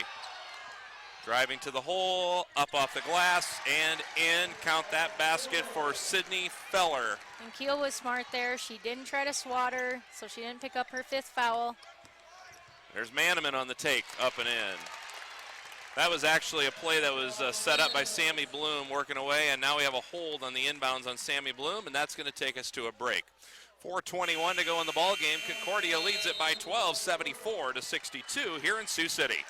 Driving to the hole, up off the glass, and in. Count that basket for Sydney Feller. And Keel was smart there. She didn't try to swat her, so she didn't pick up her 5th foul. There's Manaman on the take, up and in. That was actually a play that was set up by Sammy Bloom working away, and now we have a hold on the inbounds on Sammy Bloom, and that's going to take us to a break. 4:21 to go in the ball game. Concordia leads it by 12, 74-62 here in Sioux City.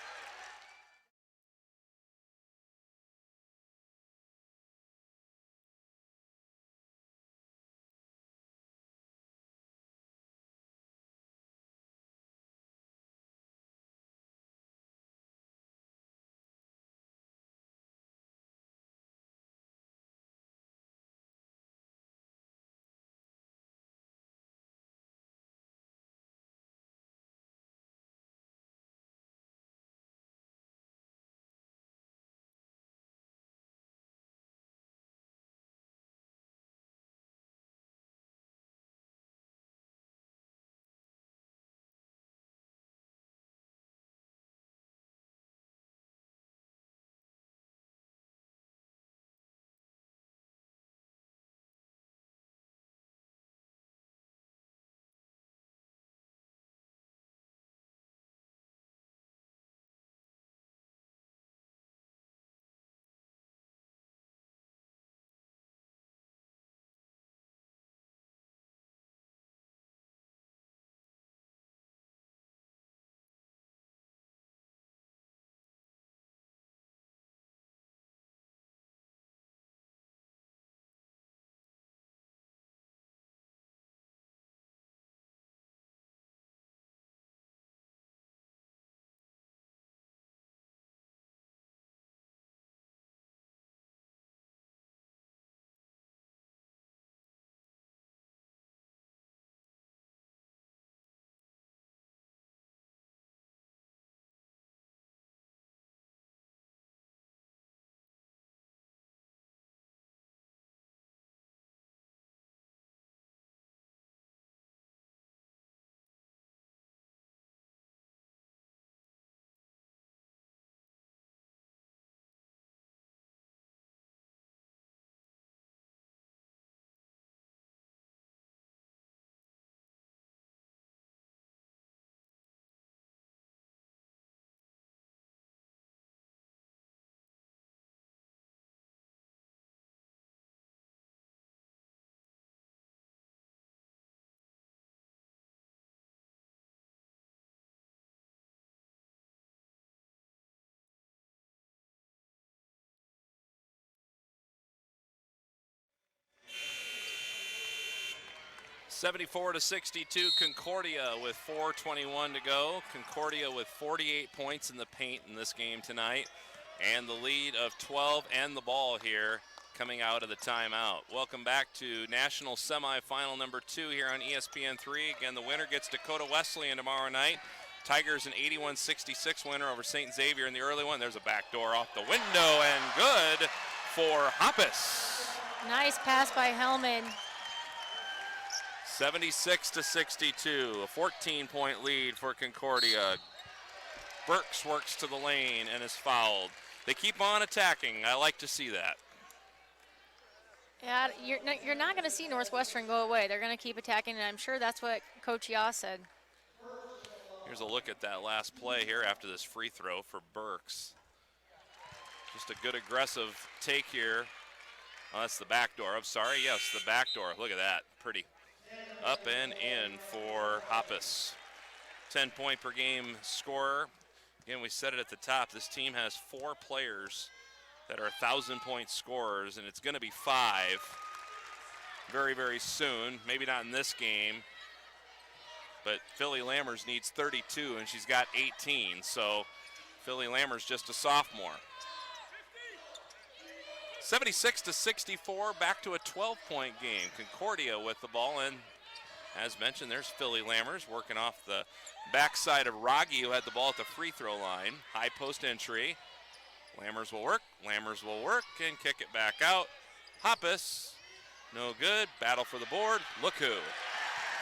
(74-62) Concordia with 4:21 to go. Concordia with 48 points in the paint in this game tonight, and the lead of 12 and the ball here coming out of the timeout. Welcome back to national semifinal number 2 here on ESPN3. Again, the winner gets Dakota Wesleyan tomorrow night. Tigers an 81-66 winner over St. Xavier in the early one. There's a backdoor off the window and good for Hoppus. Nice pass by Hellman. 76-62, a 14-point lead for Concordia. Burks works to the lane and is fouled. They keep on attacking. I like to see that. Yeah, you're not going to see Northwestern go away. They're going to keep attacking, and I'm sure that's what Coach Yaw said. Here's a look at that last play here after this free throw for Burks. Just a good aggressive take here. Oh, that's the back door. I'm sorry. Yes, the back door. Look at that. Pretty. Up and in for Hoppus. 10-point per game scorer. Again, we said it at the top. This team has 4 players that are 1,000-point scorers, and it's going to be 5 very, very soon. Maybe not in this game, but Philly Lammers needs 32, and she's got 18. So Philly Lammers just a sophomore. 76-64, back to a 12-point game. Concordia with the ball, and as mentioned, there's Philly Lammers working off the backside of Rogge, who had the ball at the free throw line. High post entry. Lammers will work, and kick it back out. Hoppus, no good. Battle for the board. Look who.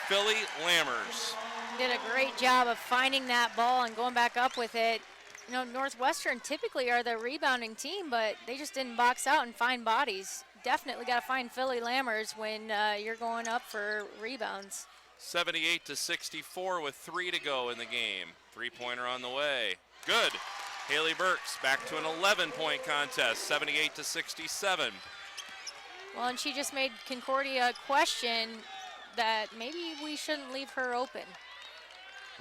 Philly Lammers. Did a great job of finding that ball and going back up with it. You know, Northwestern typically are the rebounding team, but they just didn't box out and find bodies. Definitely got to find Philly Lammers when you're going up for rebounds. 78-64 with 3 to go in the game. Three-pointer on the way. Good. Haley Burks back to an 11-point contest, 78-67. Well, and she just made Concordia question that maybe we shouldn't leave her open.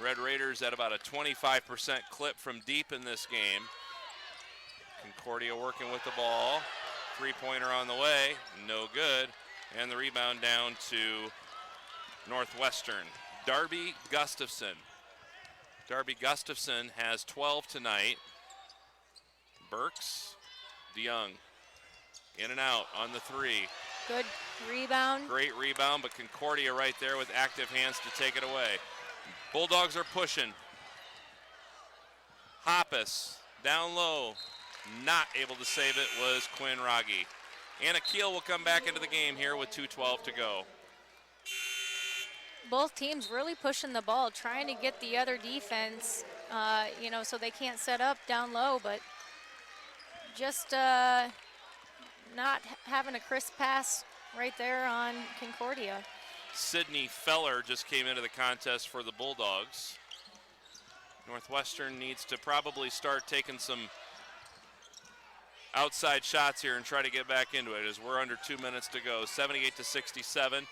Red Raiders at about a 25% clip from deep in this game. Concordia working with the ball. Three-pointer on the way, no good. And the rebound down to Northwestern. Darby Gustafson. Darby Gustafson has 12 tonight. Burks, DeYoung, in and out on the three. Good rebound. Great rebound, but Concordia right there with active hands to take it away. Bulldogs are pushing. Hoppus down low, not able to save it was Quinn Rogge. Anna Keel will come back into the game here with 2:12 to go. Both teams really pushing the ball, trying to get the other defense, you know, so they can't set up down low, but just not having a crisp pass right there on Concordia. Sydney Feller just came into the contest for the Bulldogs. Northwestern needs to probably start taking some outside shots here and try to get back into it as we're under 2 minutes to go. 78-67.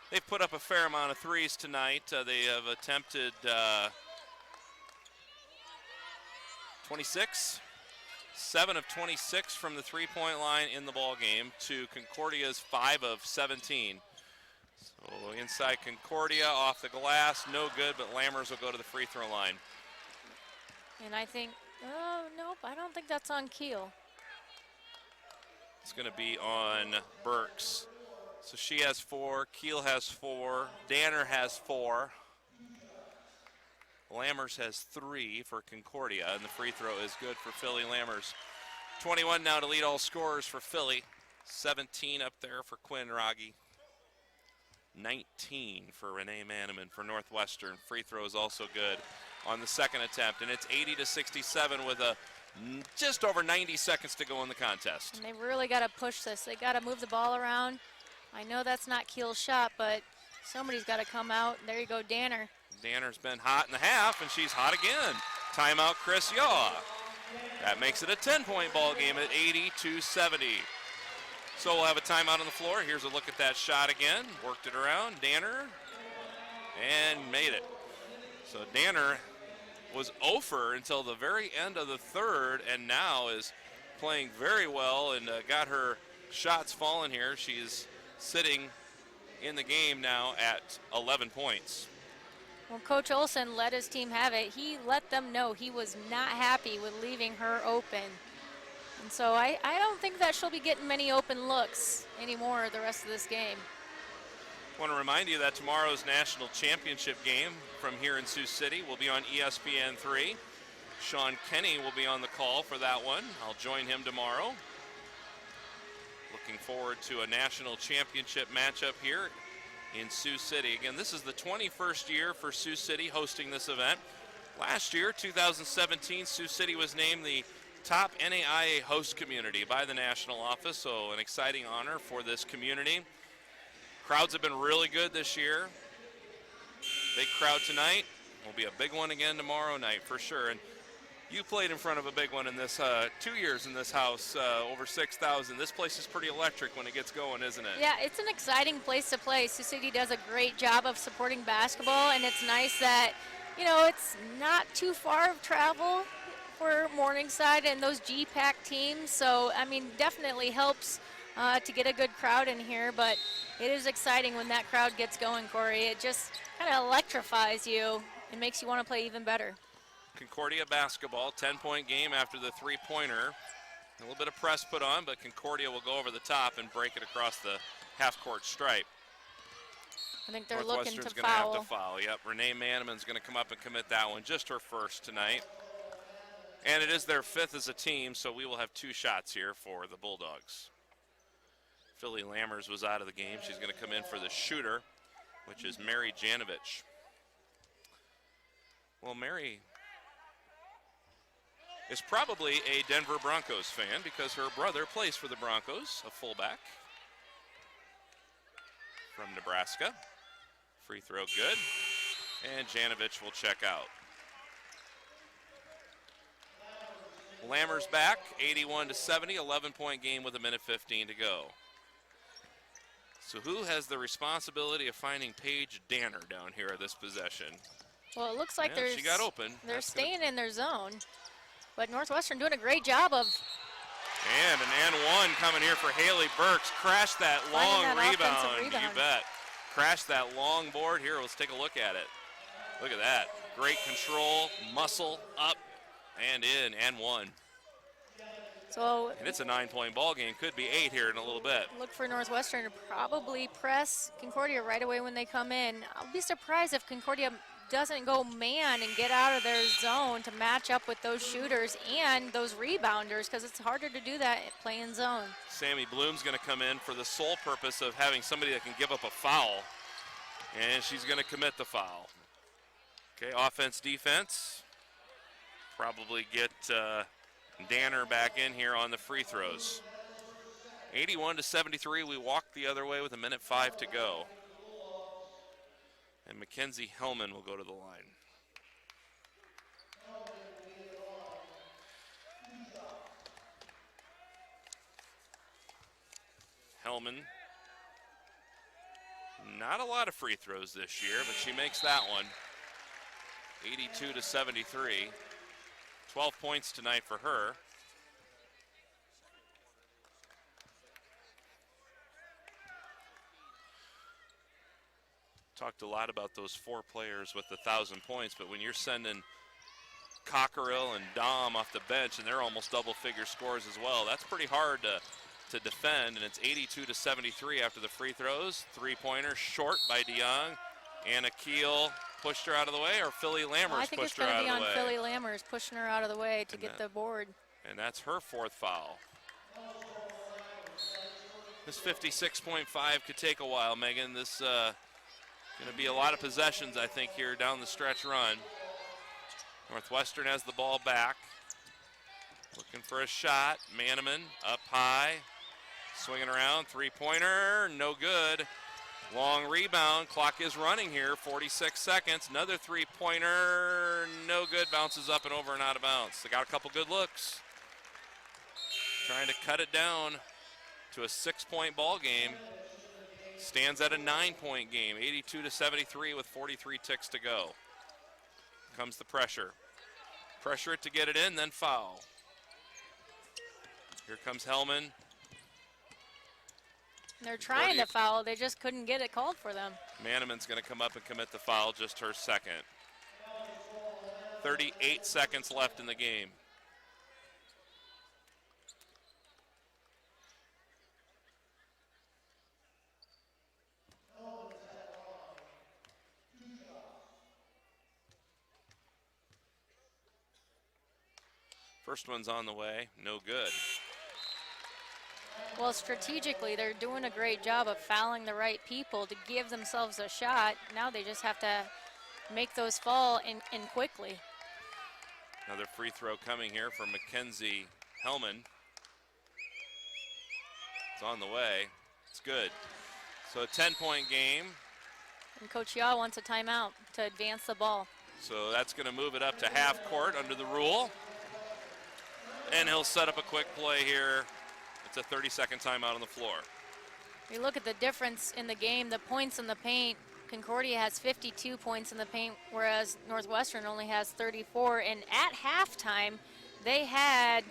They've put up a fair amount of threes tonight. They have attempted 26. 7 of 26 from the three-point line in the ball game to Concordia's 5 of 17. So inside Concordia, off the glass, no good, but Lammers will go to the free throw line. And I think, oh, nope, I don't think that's on Keel. It's going to be on Burks. So she has 4, Keel has 4, Danner has 4. Lammers has 3 for Concordia, and the free throw is good for Philly Lammers. 21 now to lead all scorers for Philly. 17 up there for Quinn Rogge. 19 for Renee Manneman for Northwestern. Free throw is also good on the second attempt, and it's 80-67 with just over 90 seconds to go in the contest. And they really got to push this. They got to move the ball around. I know that's not Keel's shot, but somebody's got to come out. There you go, Danner. Danner's been hot in the half, and she's hot again. Timeout, Chris Yaw. That makes it a 10-point ball game at 80-70. So we'll have a timeout on the floor. Here's a look at that shot again. Worked it around, Danner, and made it. So Danner was 0 for until the very end of the third, and now is playing very well and got her shots falling here. She's sitting in the game now at 11 points. Well, Coach Olson let his team have it. He let them know he was not happy with leaving her open. And so I don't think that she'll be getting many open looks anymore the rest of this game. I want to remind you that tomorrow's national championship game from here in Sioux City will be on ESPN3. Sean Kenny will be on the call for that one. I'll join him tomorrow. Looking forward to a national championship matchup here in Sioux City. Again, this is the 21st year for Sioux City hosting this event. Last year, 2017, Sioux City was named the top NAIA host community by the national office, so an exciting honor for this community. Crowds have been really good this year. Big crowd tonight. Will be a big one again tomorrow night for sure. And you played in front of a big one in this 2 years in this house, over 6,000. This place is pretty electric when it gets going, isn't it? Yeah, it's an exciting place to play. Sioux City does a great job of supporting basketball, and it's nice that, you know, it's not too far of travel for Morningside and those GPAC teams. So, I mean, definitely helps to get a good crowd in here. But It is exciting when that crowd gets going, Corey. It just kind of electrifies you and makes you want to play even better. Concordia basketball, 10-point game after the three-pointer. A little bit of press put on, but Concordia will go over the top and break it across the half-court stripe. I think they're looking to Northwestern's foul. going to have to foul. Yep, Renee Manneman's going to come up and commit that one. Just her first tonight. And it is their 5th as a team, so we will have 2 shots here for the Bulldogs. Philly Lammers was out of the game. She's going to come in for the shooter, which is Mary Janovich. Well, Mary is probably a Denver Broncos fan because her brother plays for the Broncos, a fullback from Nebraska. Free throw good, and Janovich will check out. Lammers back, 81-70, 11-point game with 1:15 to go. So who has the responsibility of finding Paige Danner down here at this possession? Well, it looks like Yeah, she got open. They're staying in their zone, but Northwestern doing a great job of. And an and one coming here for Haley Burks. Crashed that long rebound. You bet. Crashed that long board. Here, let's take a look at it. Look at that. Great control, muscle, up, and in, and one. So, and it's a 9-point ball game. Could be 8 here in a little bit. Look for Northwestern to probably press Concordia right away when they come in. I'll be surprised if Concordia doesn't go man and get out of their zone to match up with those shooters and those rebounders, because it's harder to do that playing zone. Sammy Bloom's going to come in for the sole purpose of having somebody that can give up a foul, and she's going to commit the foul. Okay, offense, defense. Probably get Danner back in here on the free throws. 81-73, we walk the other way with 1:05 to go. And Mackenzie Hellman will go to the line. Hellman, not a lot of free throws this year, but she makes that one. 82-73. 12 points tonight for her. Talked a lot about those 4 players with 1,000 points, but when you're sending Cockerill and Dom off the bench and they're almost double-figure scores as well, that's pretty hard to defend, and it's 82-73 after the free throws. Three-pointer short by DeYoung. Anna Keel pushed her out of the way, or Philly Lammers pushed her out of the way? I think it's going to be on Philly Lammers pushing her out of the way to get the board. And that's her 4th foul. This 56.5 could take a while, Megan. This going to be a lot of possessions, I think, here down the stretch run. Northwestern has the ball back. Looking for a shot. Manneman up high. Swinging around. Three-pointer. No good. Long rebound. Clock is running here. 46 seconds. Another three-pointer. No good. Bounces up and over and out of bounds. They got a couple good looks. Trying to cut it down to a 6-point ball game. Stands at a 9-point game. 82-73 with 43 ticks to go. Comes the pressure. Pressure it to get it in, then foul. Here comes Hellman. They're trying to foul. They just couldn't get it called for them. Manneman's going to come up and commit the foul, just her second. 38 seconds left in the game. First one's on the way, no good. Well, strategically, they're doing a great job of fouling the right people to give themselves a shot. Now they just have to make those fall and quickly. Another free throw coming here from Mackenzie Hellman. It's on the way. It's good. So a 10-point game. And Coach Yaw wants a timeout to advance the ball. So that's going to move it up to half court under the rule. And he'll set up a quick play here. It's a 30-second timeout on the floor. You look at the difference in the game, the points in the paint. Concordia has 52 points in the paint, whereas Northwestern only has 34. And at halftime, they had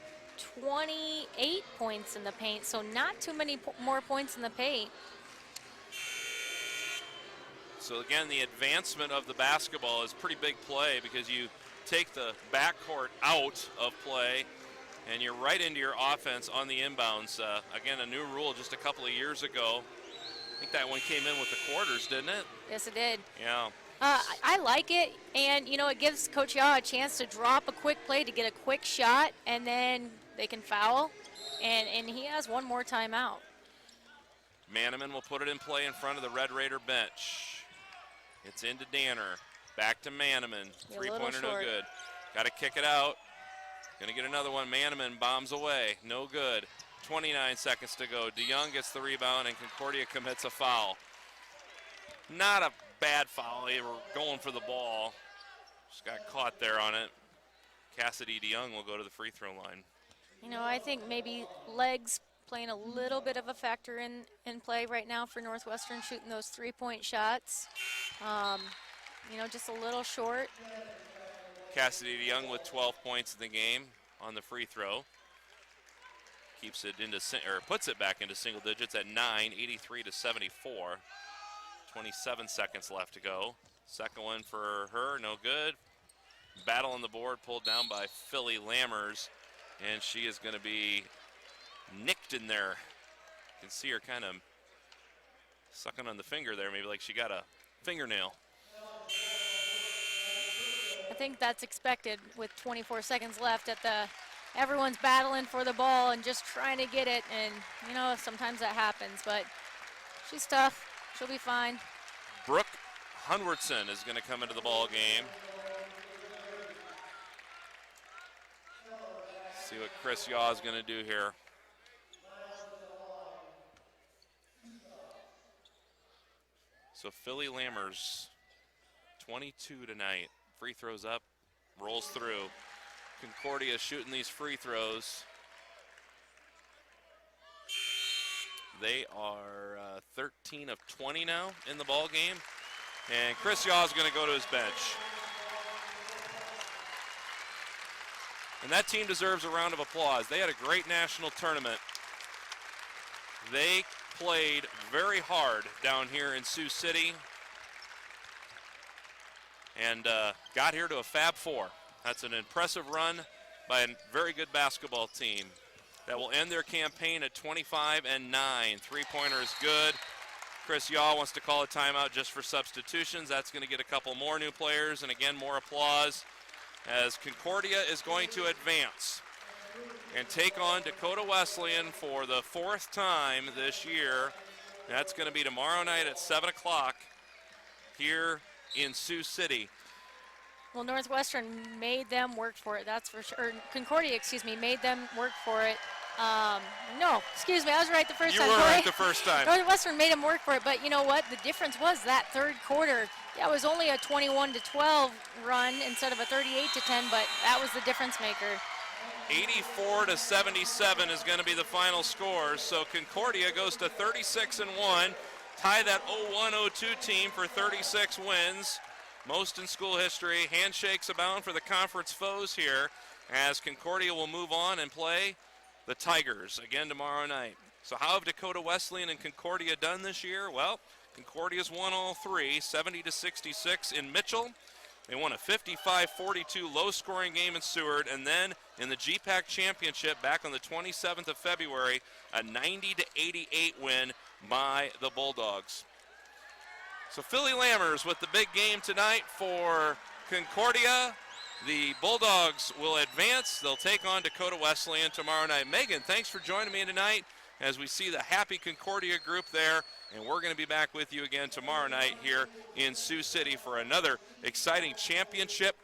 28 points in the paint, so not too many more points in the paint. So again, the advancement of the basketball is pretty big play because you take the backcourt out of play and you're right into your offense on the inbounds. Again, a new rule just a couple of years ago. I think that one came in with the quarters, didn't it? Yes, it did. Yeah. I like it, and it gives Coach Yaw a chance to drop a quick play to get a quick shot, and then they can foul, and he has one more timeout. Manneman will put it in play in front of the Red Raider bench. It's into Danner, back to Manneman. Three-pointer no good. Got to kick it out. Gonna get another one. Manneman bombs away, no good. 29 seconds to go. DeYoung gets the rebound, and Concordia commits a foul. Not a bad foul. They were going for the ball. Just got caught there on it. Cassidy DeYoung will go to the free throw line. I think maybe legs playing a little bit of a factor in play right now for Northwestern, shooting those three-point shots. Just a little short. Cassidy DeYoung with 12 points in the game on the free throw. Keeps it into, or puts it back into single digits at 9, 83-74. 27 seconds left to go. Second one for her, no good. Battle on the board, pulled down by Philly Lammers, and she is going to be nicked in there. You can see her kind of sucking on the finger there, maybe like she got a fingernail. I think that's expected with 24 seconds left. Everyone's battling for the ball and just trying to get it, and sometimes that happens, but she's tough. She'll be fine. Brooke Hunwardson is going to come into the ball game. See what Chris Yaw is going to do here. So Philly Lammers, 22 tonight. Free throws up, rolls through. Concordia shooting these free throws. They are 13 of 20 now in the ball game. And Chris Yaw is going to go to his bench. And that team deserves a round of applause. They had a great national tournament. They played very hard down here in Sioux City and got here to a Fab Four. That's an impressive run by a very good basketball team. That will end their campaign at 25-9. Three-pointer is good. Chris Yaw wants to call a timeout just for substitutions. That's going to get a couple more new players, and again, more applause as Concordia is going to advance and take on Dakota Wesleyan for the fourth time this year. That's going to be tomorrow night at 7 o'clock here in Sioux City. Well, Northwestern made them work for it, that's for sure. Concordia, made them work for it. No, excuse me, I was right the first time. You were right the first time. Northwestern made them work for it, but you know what? The difference was that third quarter. Yeah, it was only a 21-12 run instead of a 38-10, but that was the difference maker. 84-77 is going to be the final score. So Concordia goes to 36-1, tie that 01-02 team for 36 wins. Most in school history. Handshakes abound for the conference foes here as Concordia will move on and play the Tigers again tomorrow night. So how have Dakota Wesleyan and Concordia done this year? Well, Concordia's won all three, 70-66 in Mitchell. They won a 55-42 low-scoring game in Seward, and then in the GPAC Championship back on the 27th of February, a 90-88 win by the Bulldogs. So Philly Lammers with the big game tonight for Concordia. The Bulldogs will advance. They'll take on Dakota Wesleyan tomorrow night. Megan, thanks for joining me tonight as we see the happy Concordia group there. And we're going to be back with you again tomorrow night here in Sioux City for another exciting championship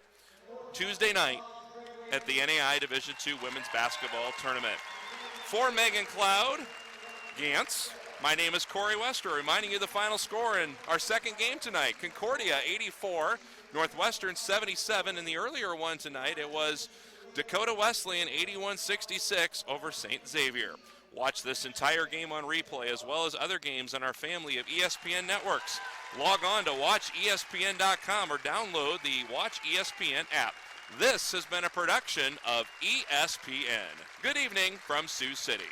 Tuesday night at the NAIA Division II Women's Basketball Tournament. For Megan Cloud, Gantz, my name is Corey Wester, reminding you the final score in our second game tonight. Concordia 84, Northwestern 77. In the earlier one tonight, it was Dakota Wesleyan 81-66 over St. Xavier. Watch this entire game on replay as well as other games on our family of ESPN networks. Log on to watchespn.com or download the Watch ESPN app. This has been a production of ESPN. Good evening from Sioux City.